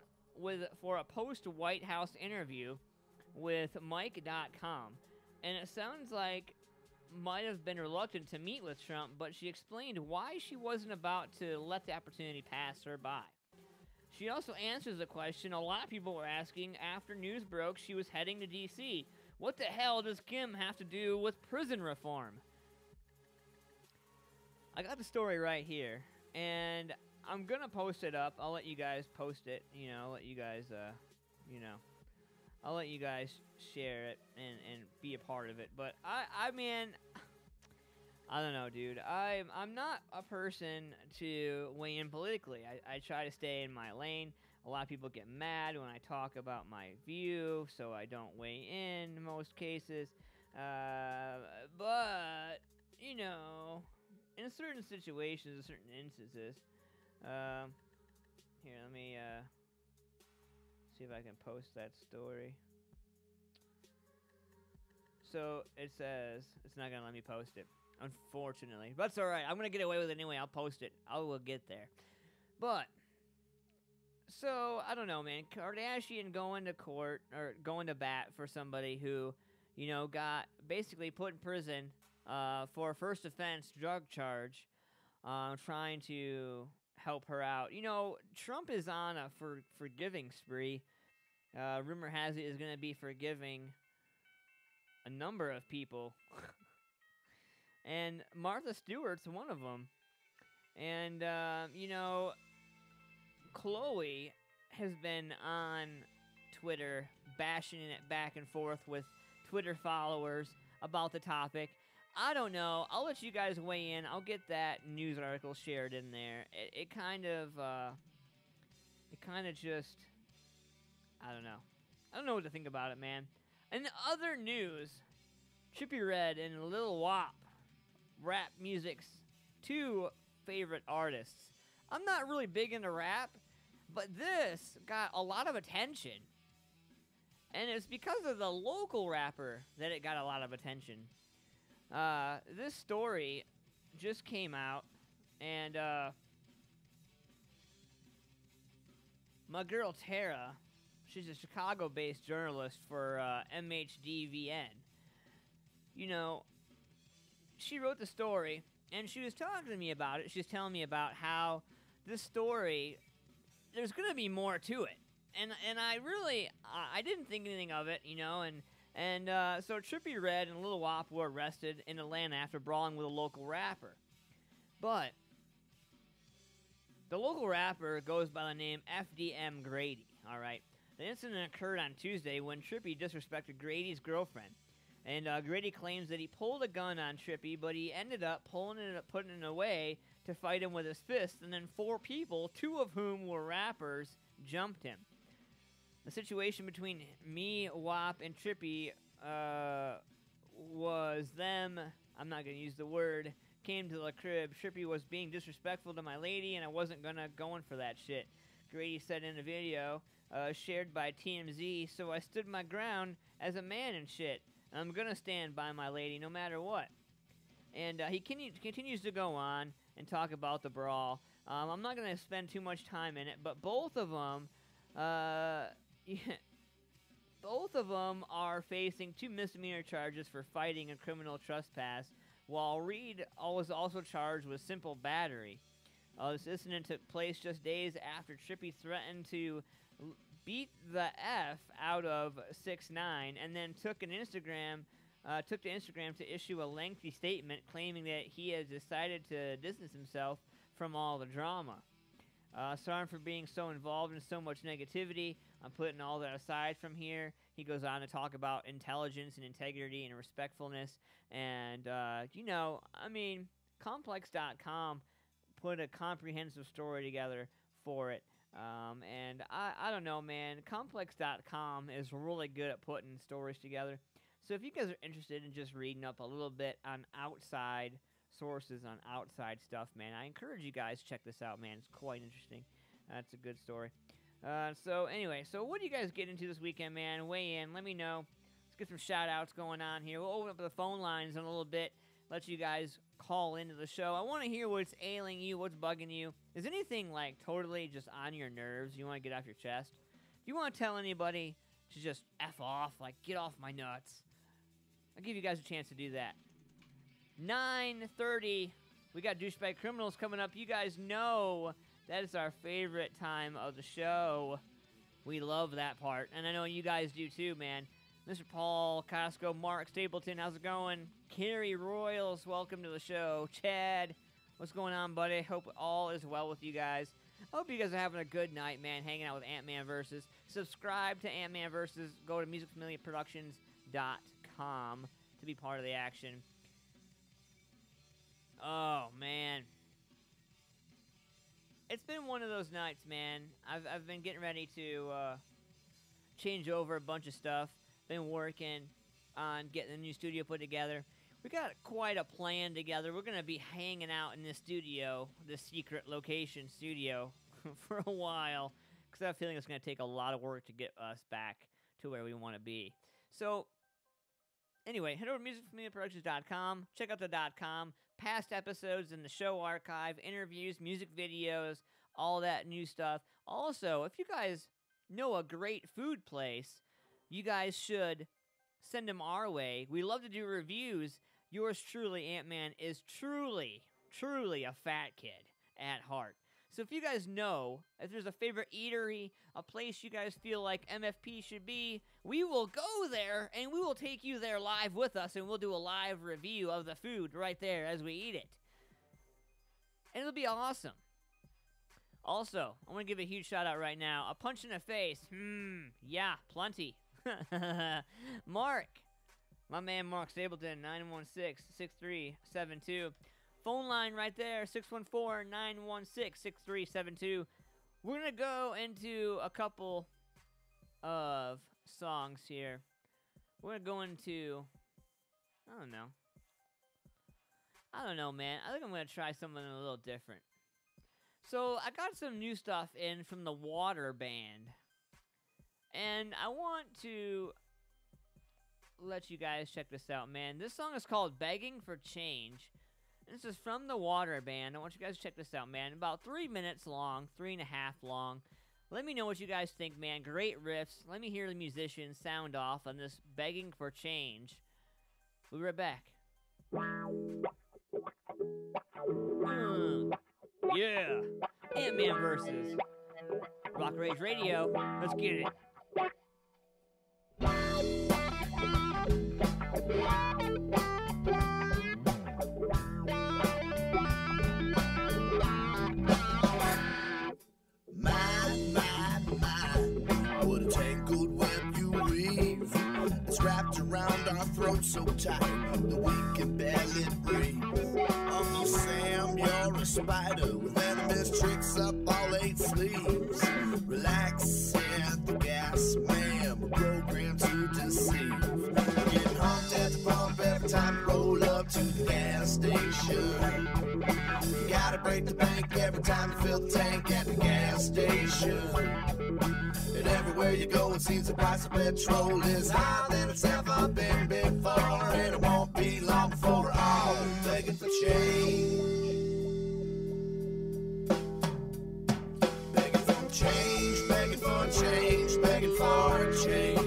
S4: for a post-White House interview with Mike.com, and it sounds like might have been reluctant to meet with Trump, but she explained why she wasn't about to let the opportunity pass her by. She also answers a question a lot of people were asking after news broke she was heading to D.C. What the hell does Kim have to do with prison reform? I got the story right here, and I'm gonna post it up. I'll let you guys post it, I'll let you guys, I'll let you guys share it and be a part of it. But I mean, I don't know, dude. I'm not a person to weigh in politically. I try to stay in my lane. A lot of people get mad when I talk about my view, so I don't weigh in most cases. But, in certain situations, in certain instances, here, let me, see if I can post that story. So, it says, it's not gonna let me post it, unfortunately. But it's alright, I'm gonna get away with it anyway, I'll post it. I will get there. But, so, I don't know, man. Kardashian going to court, or going to bat for somebody who, got basically put in prison, for a first offense drug charge, trying to help her out. Trump is on a forgiving spree. Rumor has it is going to be forgiving a number of people. And Martha Stewart's one of them. And, Chloe has been on Twitter bashing it back and forth with Twitter followers about the topic. I don't know. I'll let you guys weigh in. I'll get that news article shared in there. It kind of just, I don't know. I don't know what to think about it, man. In other news, Trippie Redd and Lil Wop, rap music's two favorite artists. I'm not really big into rap, but this got a lot of attention. And it's because of the local rapper that it got a lot of attention. This story just came out, and my girl Tara, she's a Chicago-based journalist for MHDVN. She wrote the story, and she was talking to me about it. She was telling me about how this story, there's going to be more to it. And I really, I didn't think anything of it, so Trippie Redd and Lil Wop were arrested in Atlanta after brawling with a local rapper. But the local rapper goes by the name FDM Grady, alright? The incident occurred on Tuesday when Trippie disrespected Grady's girlfriend. And Grady claims that he pulled a gun on Trippie, but he ended up putting it away to fight him with his fists, and then 4 people, 2 of whom were rappers, jumped him. The situation between me, Wop, and Trippie was them, I'm not going to use the word, came to the crib. Trippie was being disrespectful to my lady, and I wasn't going for that shit. Grady said in a video shared by TMZ, so I stood my ground as a man and shit. And I'm going to stand by my lady no matter what. And he continues to go on and talk about the brawl. I'm not going to spend too much time in it, but both of them... both of them are facing 2 misdemeanor charges for fighting and criminal trespass, while Reed was also charged with simple battery. This incident took place just days after Trippie threatened to beat the F out of 6ix9ine, and then took to Instagram to issue a lengthy statement claiming that he has decided to distance himself from all the drama. Sorry for being so involved in so much negativity. I'm putting all that aside from here. He goes on to talk about intelligence and integrity and respectfulness. And, Complex.com put a comprehensive story together for it. And I don't know, man. Complex.com is really good at putting stories together. So if you guys are interested in just reading up a little bit on outside sources, on outside stuff, man, I encourage you guys to check this out, man. It's quite interesting. That's a good story. So anyway, so what do you guys get into this weekend, man? Weigh in. Let me know. Let's get some shout-outs going on here. We'll open up the phone lines in a little bit. Let you guys call into the show. I want to hear what's ailing you, what's bugging you. Is anything, like, totally just on your nerves you want to get off your chest? Do you want to tell anybody to just F off, like, get off my nuts? I'll give you guys a chance to do that. 9:30, we got Douchebag Criminals coming up. You guys know that is our favorite time of the show. We love that part, and I know you guys do too, man. Mr. Paul Costco, Mark Stapleton, how's it going? Carrie Royals, welcome to the show. Chad, what's going on, buddy? Hope all is well with you guys. I hope you guys are having a good night, man, hanging out with Ant-Man Versus. Subscribe to Ant-Man Versus. Go to musicfamiliaproductions.com to be part of the action. Oh, man. It's been one of those nights, man. I've been getting ready to change over a bunch of stuff. Been working on getting the new studio put together. We got quite a plan together. We're going to be hanging out in this studio, this secret location studio, for a while, because I have a feeling it's going to take a lot of work to get us back to where we want to be. So, anyway, head over to musicfamiliaproductions.com. Check out the .com. Past episodes in the show archive, interviews, music videos, all that new stuff. Also, if you guys know a great food place, you guys should send them our way. We love to do reviews. Yours truly, Ant-Man, is truly a fat kid at heart. So if you guys know, if there's a favorite eatery, a place you guys feel like MFP should be, we will go there, and we will take you there live with us, and we'll do a live review of the food right there as we eat it. And it'll be awesome. Also, I want to give a huge shout-out right now. A punch in the face. Yeah, plenty. Mark. My man Mark Stapleton, 916-6372. Phone line right there, 614-916-6372. We're going to go into a couple of songs here. We're going to go into, I don't know, man. I think I'm going to try something a little different. So, I got some new stuff in from the Water Band. And I want to let you guys check this out, man. This song is called Begging for Change. And this is from the Water Band. I want you guys to check this out, man. About 3 minutes long, 3.5 long. Let me know what you guys think, man. Great riffs. Let me hear the musicians sound off on this Begging for Change. We'll be right back. Yeah. Ant-Man Versus. Rock Rage Radio. Let's get it.
S1: What a tangled web you weave. It's wrapped around our throats so tight that we can barely breathe. Uncle Sam, you're a spider with venomous tricks up all 8 sleeves. Relax at the gas, man, we're programmed to deceive. Getting honked at the pump every time you roll up to the gas station. You gotta break the bank every time you fill the tank at the gas station. And everywhere you go, it seems the price of petrol is higher than it's ever been before. And it won't be long before we're all begging for change. Begging for change, begging for change, begging for change.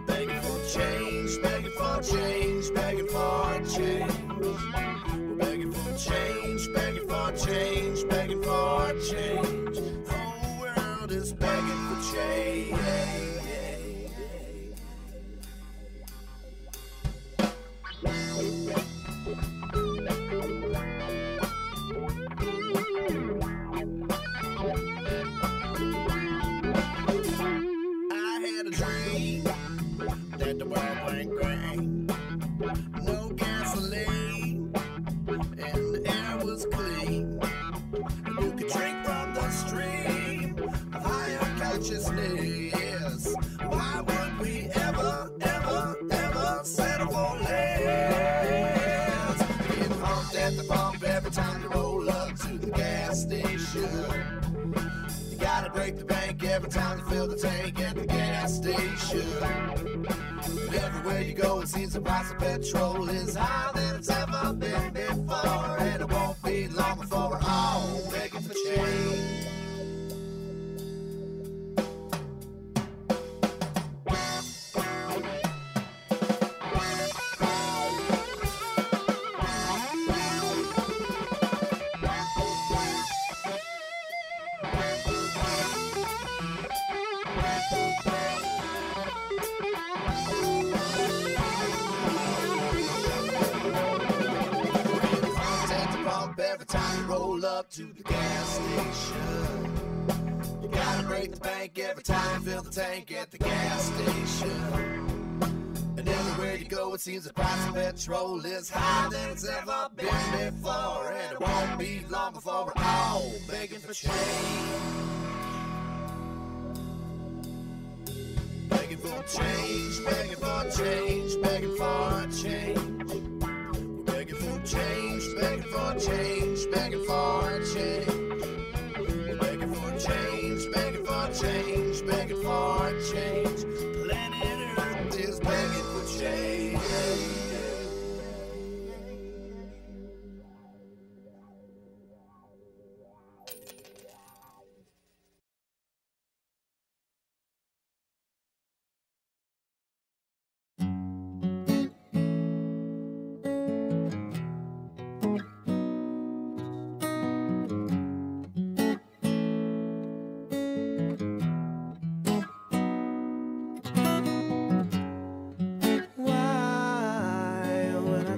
S1: Begging for change, begging for change, begging for change. We're begging for change, begging for change, begging for change. The whole world is begging for change. I had a dream that the world went gray. No gasoline and the air was clean. You could drink from the stream of higher consciousness. Why would we ever station. You gotta break the bank every time you fill the tank at the gas station. And everywhere you go, it seems the price of petrol is higher than it's ever been before. And it won't be long before we're all begging for change. Every time you roll up to the gas station, you gotta break the bank every time you fill the tank at the gas station. And everywhere you go, it seems the price of petrol is higher than it's ever been before. And it won't be long before we're all begging for change. Begging for change, begging for change, begging for change. Begging for change, begging for change, begging for change. We're begging for change, begging for change, begging for change. Planet Earth is begging for change.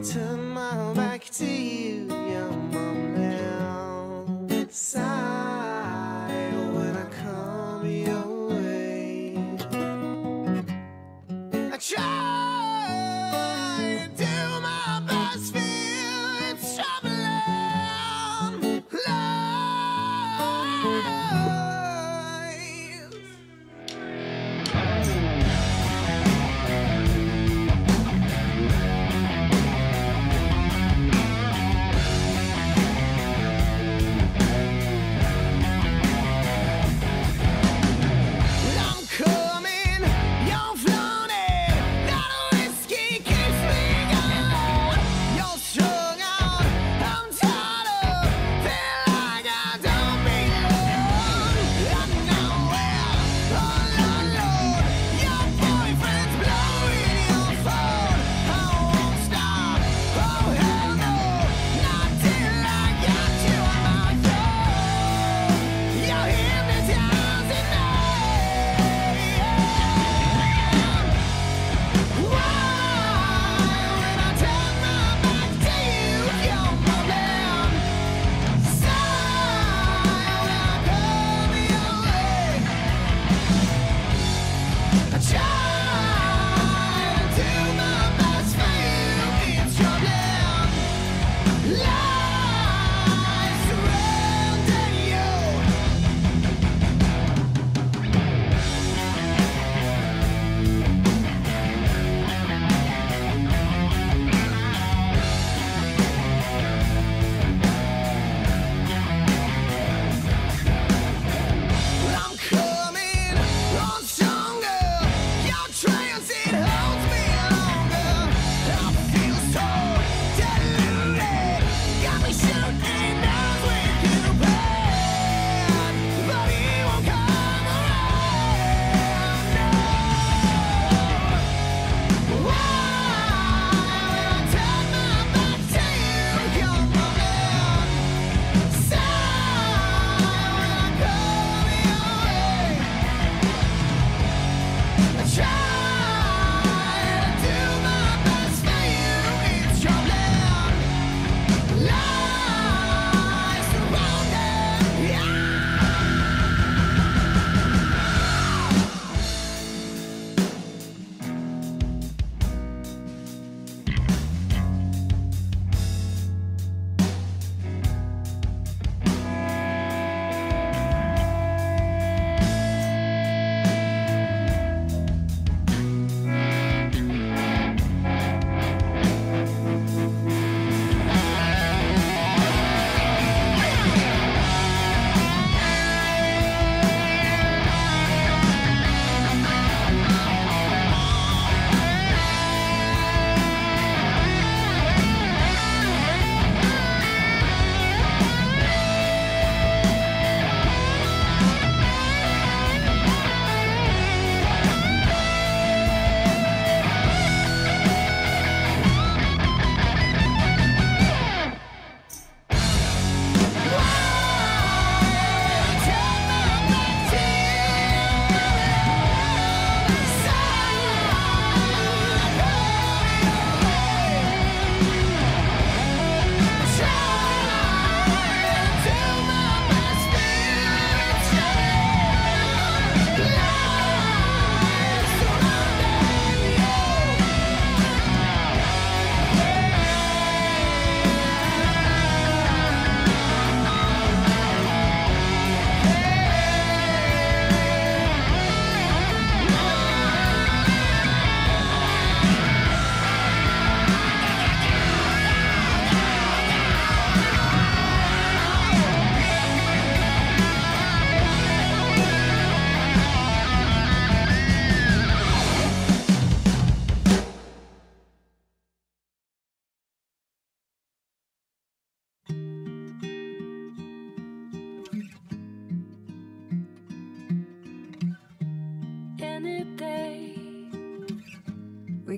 S9: Turn my back to you, your mom now. Sigh when I come your way. I try to do my best, feel it's troubling life.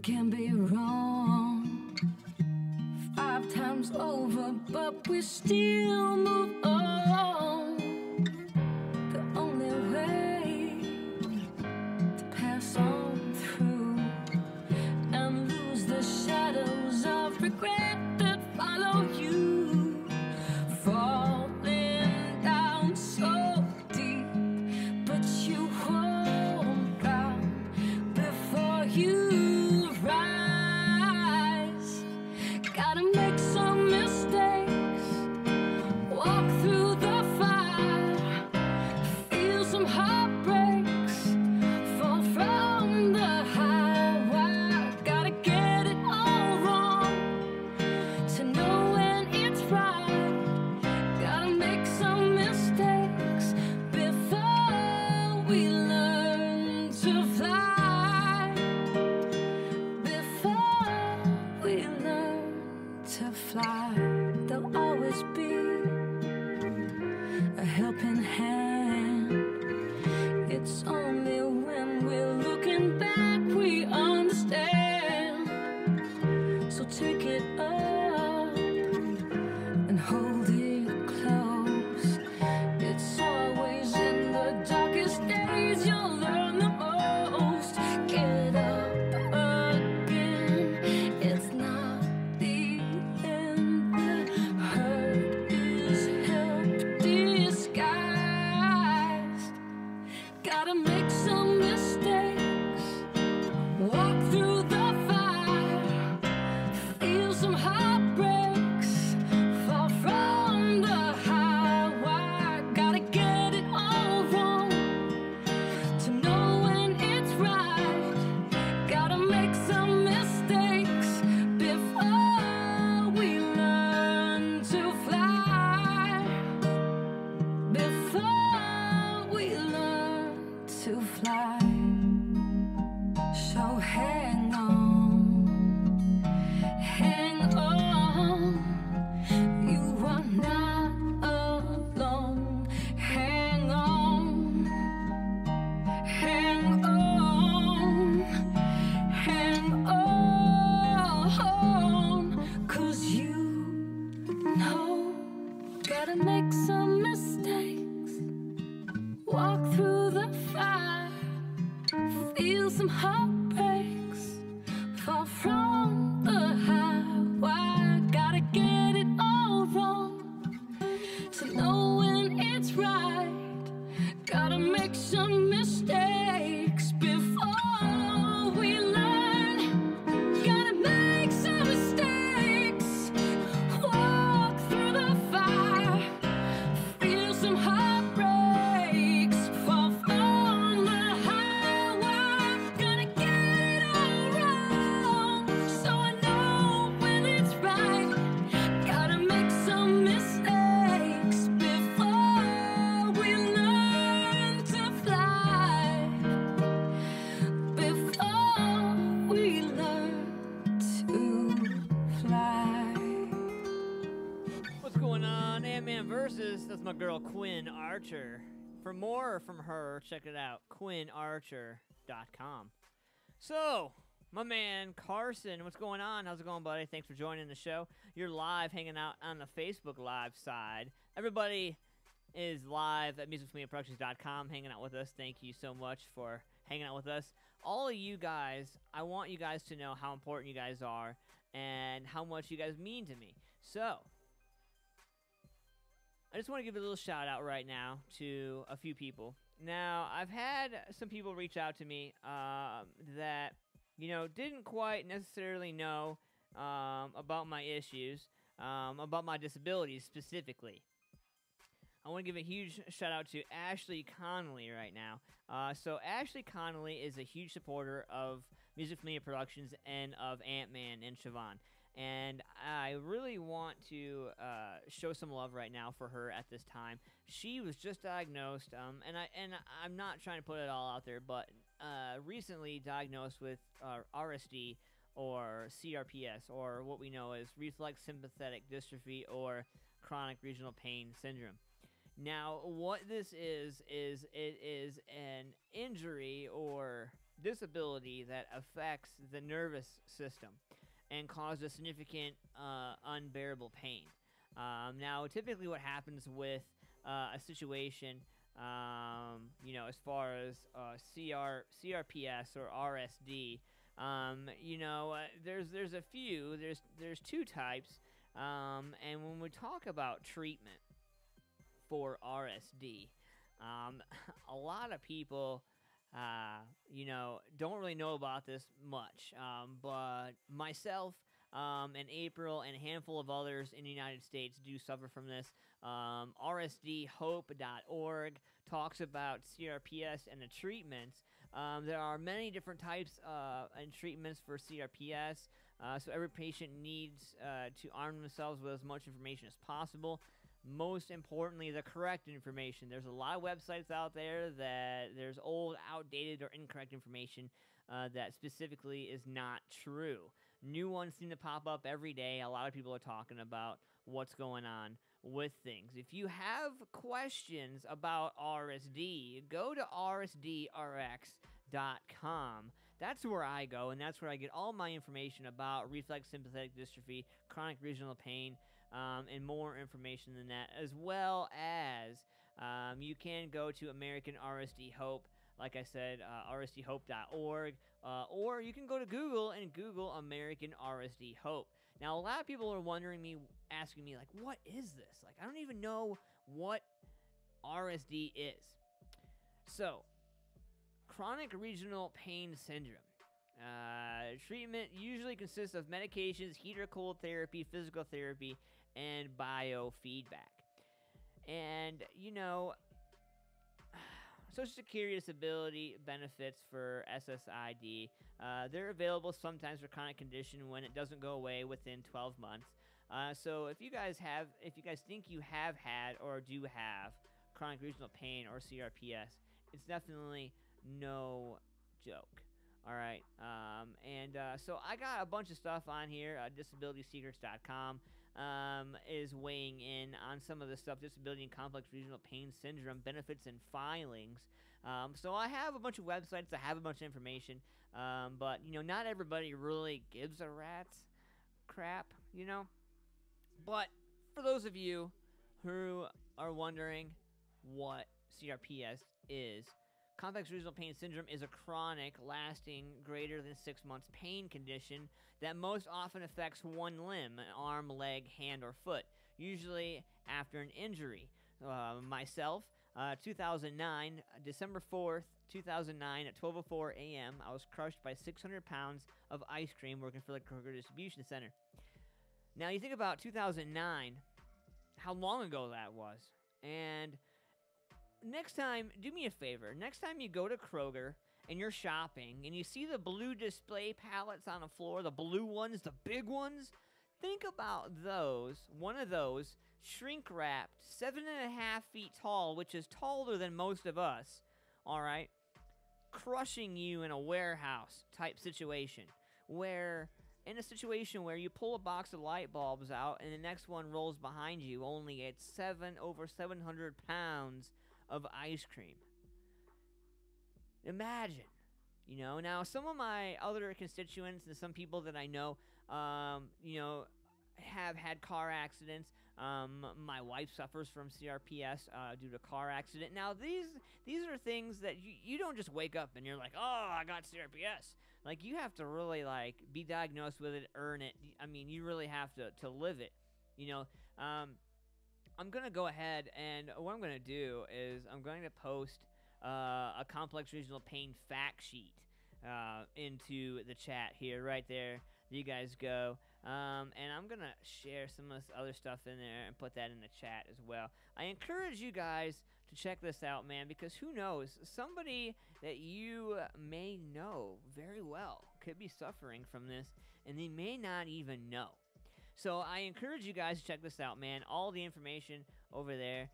S12: can be wrong 5 times over, but we still move on. The only way to pass on through and lose the shadows of regret that follow you. Falling down so deep, but you won't drown before you rise. Gotta make some mistakes, walk through the fire, feel some heartbreaks, fall from the high wire. Gotta get it all wrong to know when it's right. Gotta make some mistakes before we learn to fly. Before we learn to fly, there'll always be a helping hand. It's only when we're looking back we understand. So take it up and hold it close. It's always in the darkest days you'll learn the most. Get up again, it's not the end. The hurt is help disguised. Gotta make some mistakes, walk through the fire, feel some heartbreaks, fall from the high wire. Gotta get it all wrong to know when it's right. Gotta make some mistakes before we learn to fly. Before we learn to fly. So hang on, hang on. You are not alone. Hang on, hang on, hang on. 'Cause you know, gotta make some mistakes, walk through the fire, feel some heartbreaks, fall from the high wire. Gotta get it all wrong to know when it's right. Gotta make some mistakes before we learn. Gotta make some mistakes, walk through the fire, feel some heartbreaks, fall from the high wire. Gonna get it all wrong, so I know when it's right. Gotta make some mistakes before we learn to fly. Before we learn to fly.
S4: What's going on, Ant-Man Versus? That's my girl Quinn Archer. For more from her, check it out, quinnarcher.com. So, my man Carson, what's going on? How's it going, buddy? Thanks for joining the show. You're live, hanging out on the Facebook Live side. Everybody is live at musicfamiliaproductions.com, hanging out with us. Thank you so much for hanging out with us. All of you guys, I want you guys to know how important you guys are and how much you guys mean to me. So, I just want to give a little shout out right now to a few people. Now, I've had some people reach out to me that, you know, didn't quite necessarily know about my issues, about my disabilities specifically. I want to give a huge shout out to Ashley Connolly right now. So Ashley Connolly is a huge supporter of Music Familia Productions and of Ant-Man and Siobhan. And I really want to show some love right now for her at this time. She was just diagnosed, and I'm not trying to put it all out there, but recently diagnosed with RSD or CRPS, or what we know as reflex sympathetic dystrophy or chronic regional pain syndrome. Now, what this is it is an injury or disability that affects the nervous system and causes significant unbearable pain. Now, typically what happens with a situation, as far as CRPS or RSD, there's a few. There's two types, and when we talk about treatment for RSD, a lot of people, don't really know about this much. But myself, and April, and a handful of others in the United States do suffer from this. RSDhope.org talks about CRPS and the treatments. There are many different types and treatments for CRPS, so every patient needs to arm themselves with as much information as possible. Most importantly, the correct information. There's a lot of websites out there that there's old, outdated, or incorrect information that specifically is not true. New ones seem to pop up every day. A lot of people are talking about what's going on with things. If you have questions about RSD, go to rsdrx.com. That's where I go, and that's where I get all my information about reflex sympathetic dystrophy, chronic regional pain, and more information than that, as well as you can go to American RSD Hope, like I said, rsdhope.org, or you can go to Google and Google American RSD Hope. Now, a lot of people are asking me, like, what is this? Like, I don't even know what RSD is. So, chronic regional pain syndrome. Treatment usually consists of medications, heat or cold therapy, physical therapy, and biofeedback. And, Social Security disability benefits for SSID, they're available sometimes for chronic condition when it doesn't go away within 12 months. So if you guys think you have had or do have chronic regional pain or CRPS, it's definitely no joke. All right, so I got a bunch of stuff on here. DisabilitySecrets.com is weighing in on some of the stuff, disability and complex regional pain syndrome, benefits and filings. So I have a bunch of websites that have a bunch of information, but, not everybody really gives a rat's crap, But for those of you who are wondering what CRPS is, complex regional pain syndrome is a chronic, lasting, greater than 6 months pain condition that most often affects one limb, an arm, leg, hand, or foot, usually after an injury. Myself, 2009, December 4th, 2009, at 12:04 a.m., I was crushed by 600 pounds of ice cream working for the Kroger Distribution Center. Now, you think about 2009, how long ago that was, and next time, do me a favor. Next time you go to Kroger and you're shopping and you see the blue display pallets on the floor, the blue ones, the big ones, think about those, one of those, shrink-wrapped, 7.5 feet tall, which is taller than most of us, all right, crushing you in a warehouse type situation, where you pull a box of light bulbs out and the next one rolls behind you, only it's over 700 pounds of ice cream. Imagine, now some of my other constituents and some people that I know, have had car accidents. My wife suffers from CRPS due to car accident. Now, these are things that you don't just wake up and you're like, oh, I got CRPS. Like, you have to really, be diagnosed with it, earn it. I mean, you really have to live it, I'm going to go ahead, and what I'm going to do is I'm going to post a complex regional pain fact sheet into the chat here, right there. You guys go. And I'm going to share some of this other stuff in there and put that in the chat as well. I encourage you guys to check this out, man, because who knows? Somebody that you may know very well could be suffering from this, and they may not even know. So I encourage you guys to check this out, man. All the information over there,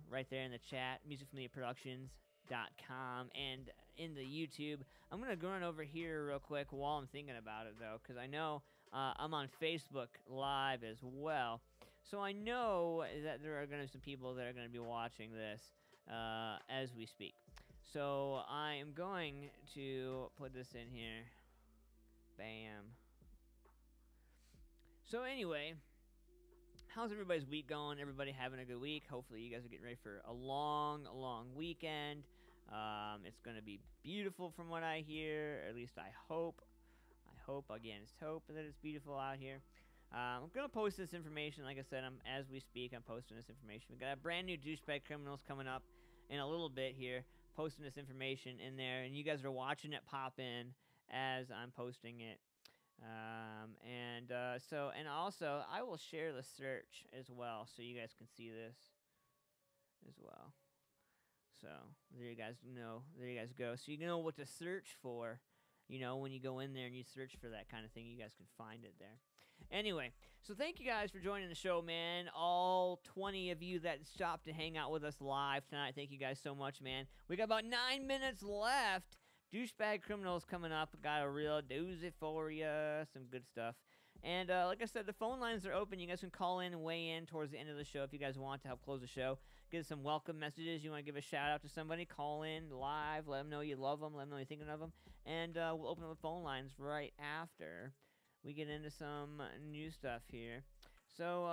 S4: right there in the chat, musicfamiliaproductions.com, and in the YouTube. I'm going to go on over here real quick while I'm thinking about it, though, because I know I'm on Facebook Live as well. So I know that there are going to be some people that are going to be watching this as we speak. So I am going to put this in here. Bam. So anyway, how's everybody's week going? Everybody having a good week? Hopefully you guys are getting ready for a long, long weekend. It's going to be beautiful from what I hear. At least I hope. Again, it's hope that it's beautiful out here. I'm going to post this information. Like I said, as we speak, I'm posting this information. We got a brand new Douchebag Criminals coming up in a little bit here. Posting this information in there. And you guys are watching it pop in as I'm posting it. And also, I will share the search as well, so you guys can see this as well. So there you guys know. There you guys go. So you know what to search for. You know, when you go in there and you search for that kind of thing, you guys can find it there. Anyway, so thank you guys for joining the show, man. All 20 of you that stopped to hang out with us live tonight, thank you guys so much, man. We got about 9 minutes left. Douchebag Criminals coming up. Got a real doozy for you. Some good stuff. And like I said, the phone lines are open. You guys can call in and weigh in towards the end of the show if you guys want to help close the show. Get some welcome messages. You want to give a shout out to somebody, call in live. Let them know you love them. Let them know you're thinking of them. And we'll open up the phone lines right after we get into some new stuff here. So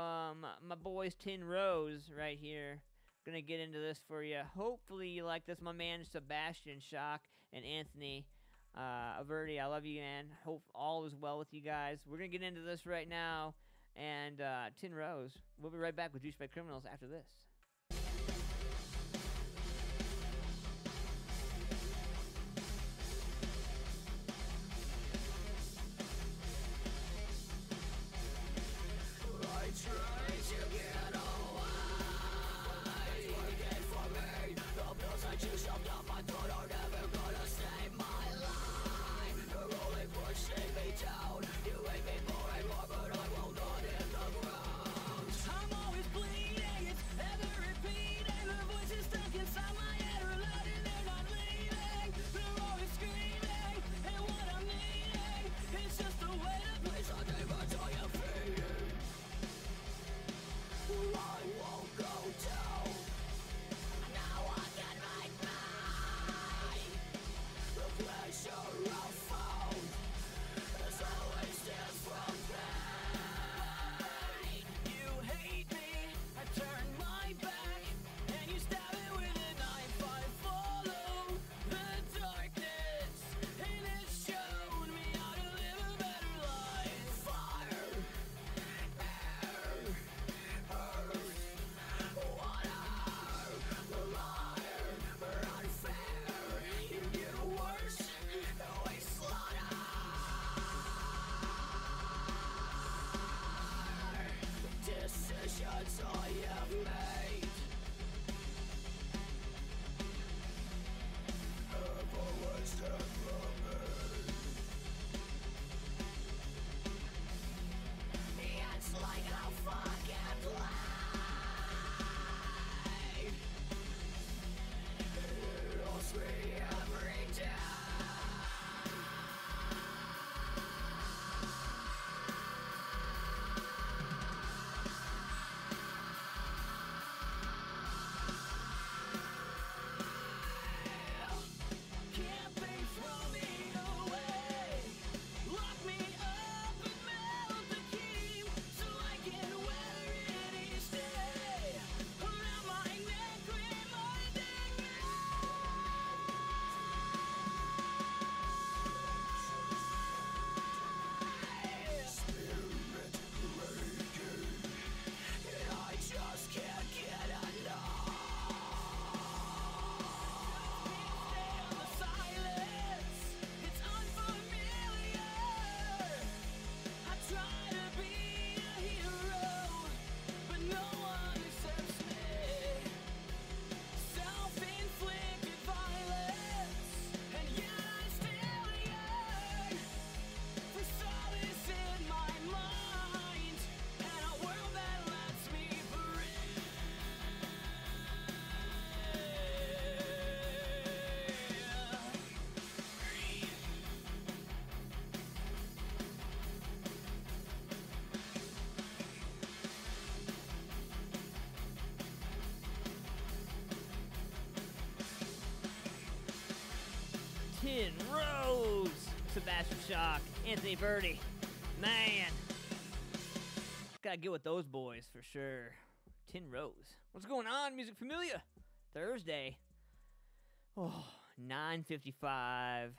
S4: my boys Tin Rose right here. Gonna get into this for you. Hopefully you like this. My man Sebastian Shock and Anthony Averti, I love you, man. Hope all is well with you guys. We're gonna get into this right now. And Tin Rose. We'll be right back with Douchebag Criminals after this.
S9: I tried to get away. It's working for me. The pills that you shoved up my throat are never gonna save my life. You're only pushing me down. You make me more and more, but I will not hit the ground. I'm always bleeding. It's heavy.
S4: Shock, Anthony Birdie. Man. Gotta get with those boys for sure. Tin Rose. What's going on, Music Familia? Thursday. Oh, 9:55.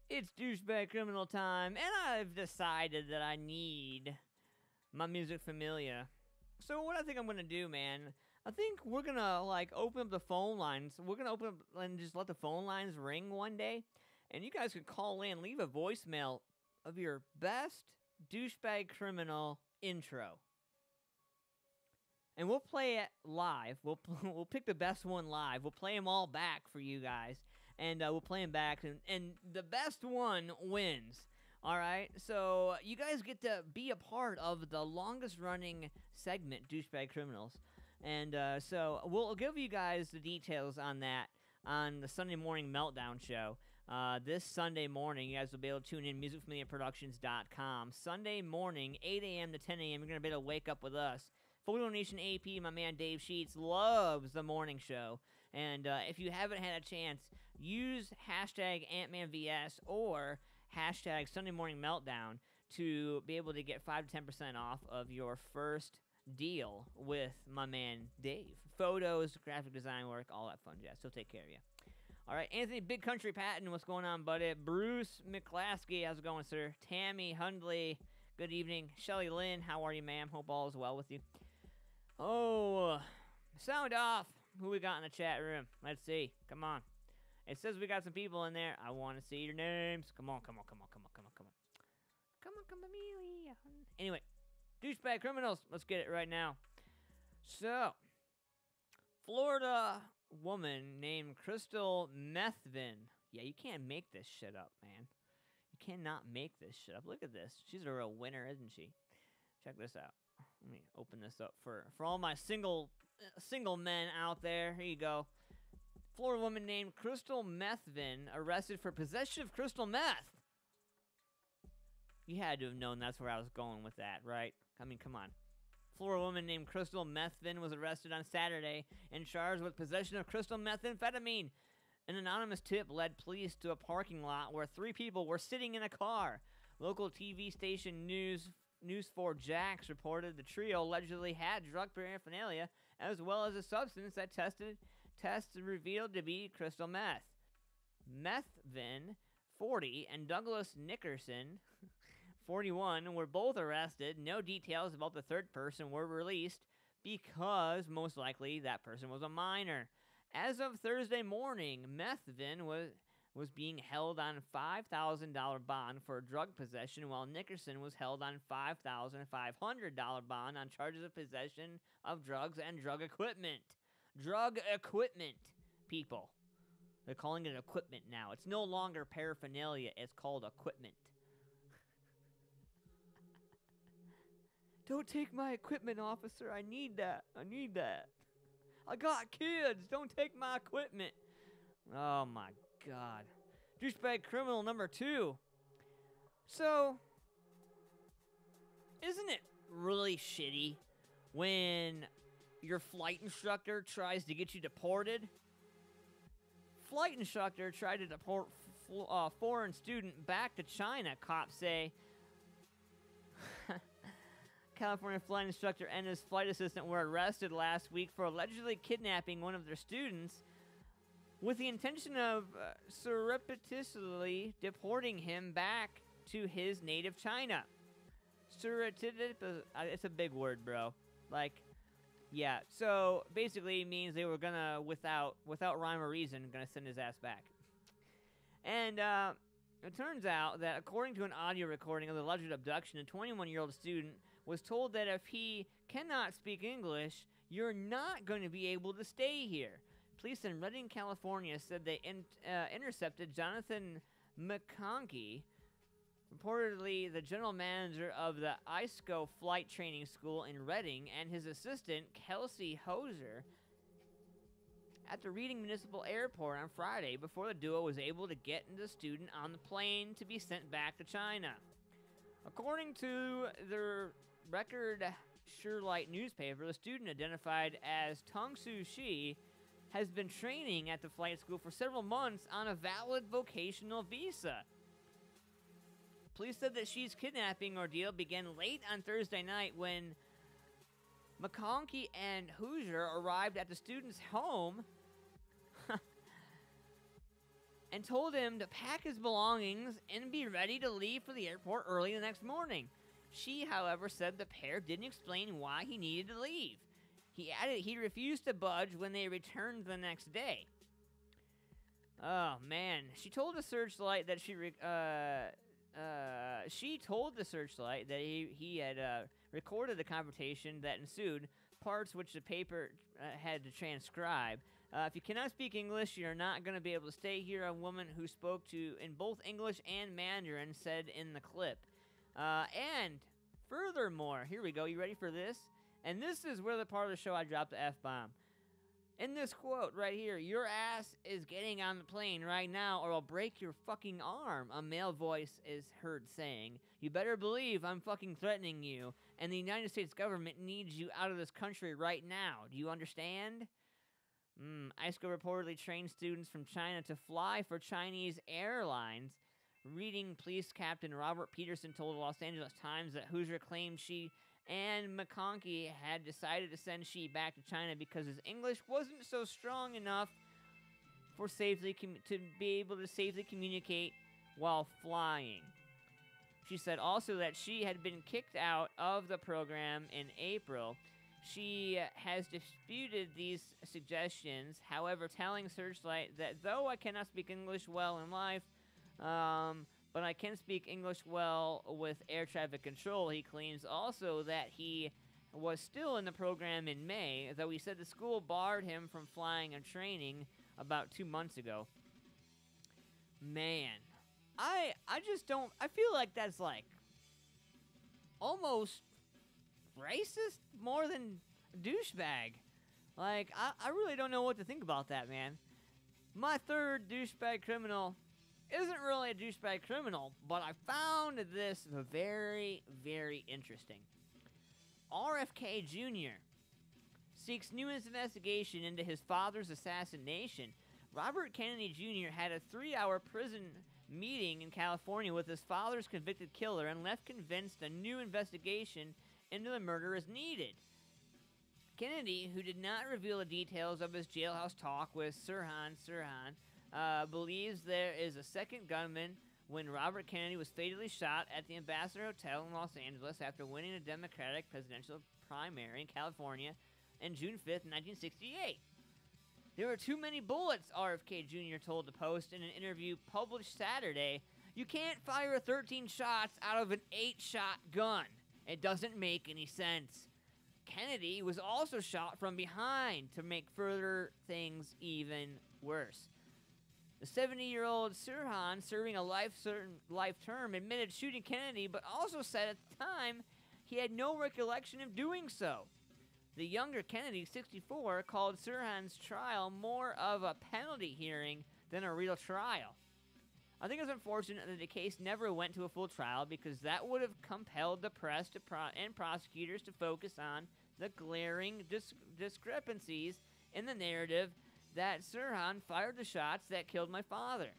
S4: It's douchebag criminal time, and I've decided that I need my Music Familia. So what I think I'm gonna do, man, I think we're gonna open up the phone lines. We're gonna open up and just let the phone lines ring one day, and you guys can call in, leave a voicemail of your best douchebag criminal intro. And we'll play it live. We'll pick the best one live. We'll play them all back for you guys. And we'll play them back. And the best one wins. All right? So you guys get to be a part of the longest running segment, Douchebag Criminals. And so we'll give you guys the details on that on the Sunday Morning Meltdown show. This Sunday morning, you guys will be able to tune in, musicfamiliaproductions.com. Sunday morning, 8 a.m. to 10 a.m., you're going to be able to wake up with us. Photo Nation AP, my man Dave Sheets, loves the morning show. And if you haven't had a chance, use hashtag AntmanVS or hashtag Sunday Morning Meltdown to be able to get 5 to 10% off of your first deal with my man Dave. Photos, graphic design work, all that fun jazz. So take care of you. All right, Anthony Big Country Patton, what's going on, buddy? Bruce McClaskey, how's it going, sir? Tammy Hundley, good evening. Shelly Lynn, how are you, ma'am? Hope all is well with you. Oh, sound off. Who we got in the chat room? Let's see. Come on. It says we got some people in there. I want to see your names. Come on, come on, come on, come on, come on, come on. Come on, chameleon. Anyway, douchebag criminals. Let's get it right now. So, Florida woman named Crystal Methvin. Yeah, you can't make this shit up, man. You cannot make this shit up. Look at this. She's a real winner, isn't she? Check this out. Let me open this up for all my single men out there. Here you go. Florida woman named Crystal Methvin arrested for possession of crystal meth. You had to have known that's where I was going with that, right? I mean, come on. Florida woman named Crystal Methvin was arrested on Saturday and charged with possession of crystal methamphetamine. An anonymous tip led police to a parking lot where 3 people were sitting in a car. Local TV station News 4 Jax reported the trio allegedly had drug paraphernalia as well as a substance that tests revealed to be crystal meth. Methvin, 40, and Douglas Nickerson, 41, were both arrested. No details about the third person were released because most likely that person was a minor. As of Thursday morning, Methvin was being held on a $5,000 bond for drug possession, while Nickerson was held on $5,500 bond on charges of possession of drugs and drug equipment. Drug equipment, people. They're calling it equipment now. It's no longer paraphernalia. It's called equipment. Don't take my equipment, officer. I need that. I need that. I got kids. Don't take my equipment. Oh, my God. Douchebag criminal number 2. So, isn't it really shitty when your flight instructor tries to get you deported? Flight instructor tried to deport foreign student back to China, cops say. California flight instructor and his flight assistant were arrested last week for allegedly kidnapping one of their students with the intention of surreptitiously deporting him back to his native China. It's a big word, bro. Yeah, so basically it means they were gonna, without rhyme or reason, gonna send his ass back. And it turns out that according to an audio recording of the alleged abduction, a 21-year-old student was told that if he cannot speak English, you're not going to be able to stay here. Police in Redding, California said they intercepted Jonathan McConkey, reportedly the general manager of the ISCO flight training school in Redding, and his assistant, Kelsey Hoser, at the Reading Municipal Airport on Friday before the duo was able to get the student on the plane to be sent back to China. According to the Record Sherlight newspaper, the student, identified as Tongsu Shi, has been training at the flight school for several months on a valid vocational visa. Police said that she's kidnapping ordeal began late on Thursday night when McConkey and Hoosier arrived at the student's home and told him to pack his belongings and be ready to leave for the airport early the next morning. She, however, said the pair didn't explain why he needed to leave. He added he refused to budge when they returned the next day. Oh, man. She told the Searchlight that he had recorded the conversation that ensued, parts which the paper had to transcribe. If you cannot speak English, you're not going to be able to stay here, a woman who spoke to in both English and Mandarin said in the clip. And furthermore, here we go. You ready for this? And this is where the part of the show I dropped the F-bomb. In this quote right here, your ass is getting on the plane right now or I'll break your fucking arm, a male voice is heard saying. You better believe I'm fucking threatening you, and the United States government needs you out of this country right now. Do you understand? ISCO reportedly trained students from China to fly for Chinese airlines. Reading Police Captain Robert Peterson told the Los Angeles Times that Hoosier claimed she and McConkey had decided to send Shi back to China because his English wasn't so strong enough for to be able to safely communicate while flying. She said also that she had been kicked out of the program in April. She has disputed these suggestions, however, telling Searchlight that though I cannot speak English well in life, but I can speak English well with air traffic control. He claims also that he was still in the program in May, though he said the school barred him from flying and training about 2 months ago. Man, I just don't, I feel like that's like almost racist more than douchebag. Like, I really don't know what to think about that, man. My third douchebag criminal isn't really a douchebag criminal, but I found this very, very interesting. RFK Jr. seeks new investigation into his father's assassination. Robert Kennedy Jr. had a 3-hour prison meeting in California with his father's convicted killer and left convinced a new investigation into the murder is needed. Kennedy, who did not reveal the details of his jailhouse talk with Sirhan, believes there is a second gunman when Robert Kennedy was fatally shot at the Ambassador Hotel in Los Angeles after winning a Democratic presidential primary in California on June 5th, 1968. There were too many bullets, RFK Jr. told the Post in an interview published Saturday. You can't fire 13 shots out of an 8-shot gun. It doesn't make any sense. Kennedy was also shot from behind to make further things even worse. The 70-year-old Sirhan, serving a life term, admitted shooting Kennedy, but also said at the time he had no recollection of doing so. The younger Kennedy, 64, called Sirhan's trial more of a penalty hearing than a real trial. I think it's unfortunate that the case never went to a full trial because that would have compelled the press and prosecutors to focus on the glaring discrepancies in the narrative that Sirhan fired the shots that killed my father.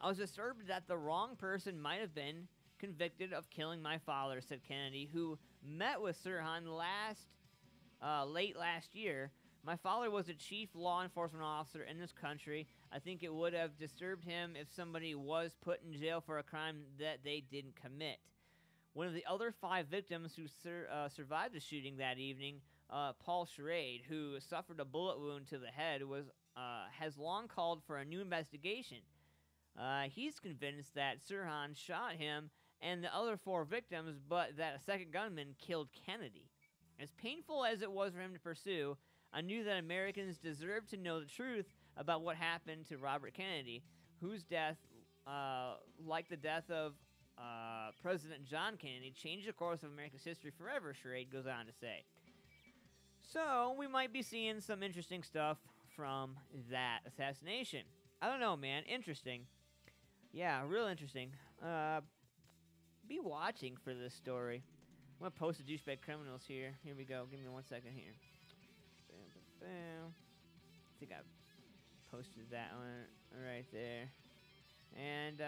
S4: I was disturbed that the wrong person might have been convicted of killing my father, said Kennedy, who met with Sirhan late last year. My father was a chief law enforcement officer in this country. I think it would have disturbed him if somebody was put in jail for a crime that they didn't commit. One of the other 5 victims who survived the shooting that evening, Paul Schrade, who suffered a bullet wound to the head, has long called for a new investigation. He's convinced that Sirhan shot him and the other 4 victims, but that a second gunman killed Kennedy. As painful as it was for him to pursue, I knew that Americans deserved to know the truth about what happened to Robert Kennedy, whose death, like the death of President John Kennedy, changed the course of America's history forever, Schrade goes on to say. So, we might be seeing some interesting stuff from that assassination. I don't know, man. Interesting. Yeah, real interesting. Be watching for this story. I'm going to post the douchebag criminals here. Here we go. Give me 1 second here. Bam, bam, bam. I think I posted that one right there. And,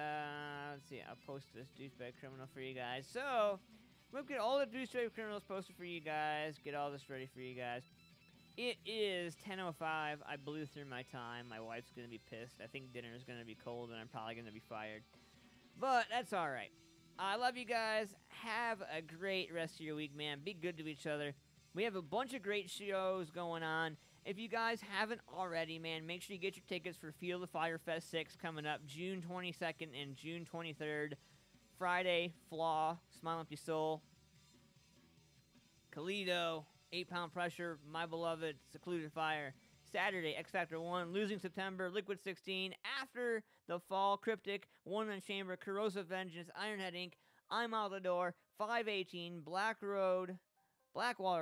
S4: let's see, I'll post this douchebag criminal for you guys. So, we'll get all the douchebag criminals posted for you guys, get all this ready for you guys. It is 10:05. I blew through my time. My wife's going to be pissed. I think dinner is going to be cold, and I'm probably going to be fired. But that's all right. I love you guys. Have a great rest of your week, man. Be good to each other. We have a bunch of great shows going on. If you guys haven't already, man, make sure you get your tickets for Feel the Fire Fest 6 coming up June 22nd and June 23rd. Friday, Flaw, Smile Empty Soul, Kalido, 8 Pound Pressure, My Beloved, Secluded Fire. Saturday, X Factor 1, Losing September, Liquid 16, After the Fall, Cryptic, One in Chamber, Corrosive Vengeance, Ironhead Inc., I'm Out the Door, 518, Blackwater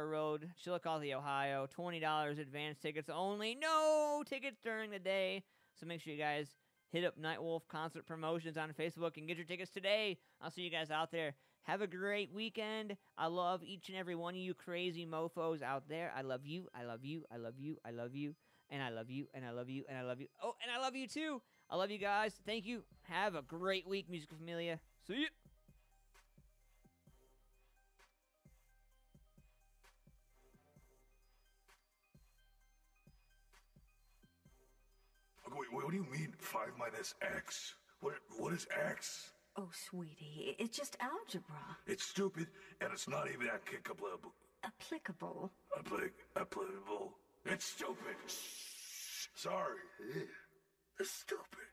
S4: Road, Chillicothe, Ohio, $20 advance tickets only. No tickets during the day. So make sure you guys hit up Nightwolf Concert Promotions on Facebook and get your tickets today. I'll see you guys out there. Have a great weekend. I love each and every one of you crazy mofos out there. I love you. I love you. I love you. I love you. And I love you. And I love you. And I love you. Oh, and I love you too. I love you guys. Thank you. Have a great week, Music Familia. See ya.
S13: Wait, what do you mean 5 minus X? What is X?
S2: Oh, sweetie, it's just algebra.
S13: It's stupid, and it's not even applicable.
S2: Applicable.
S13: Applicable. It's stupid. Sorry. It's stupid.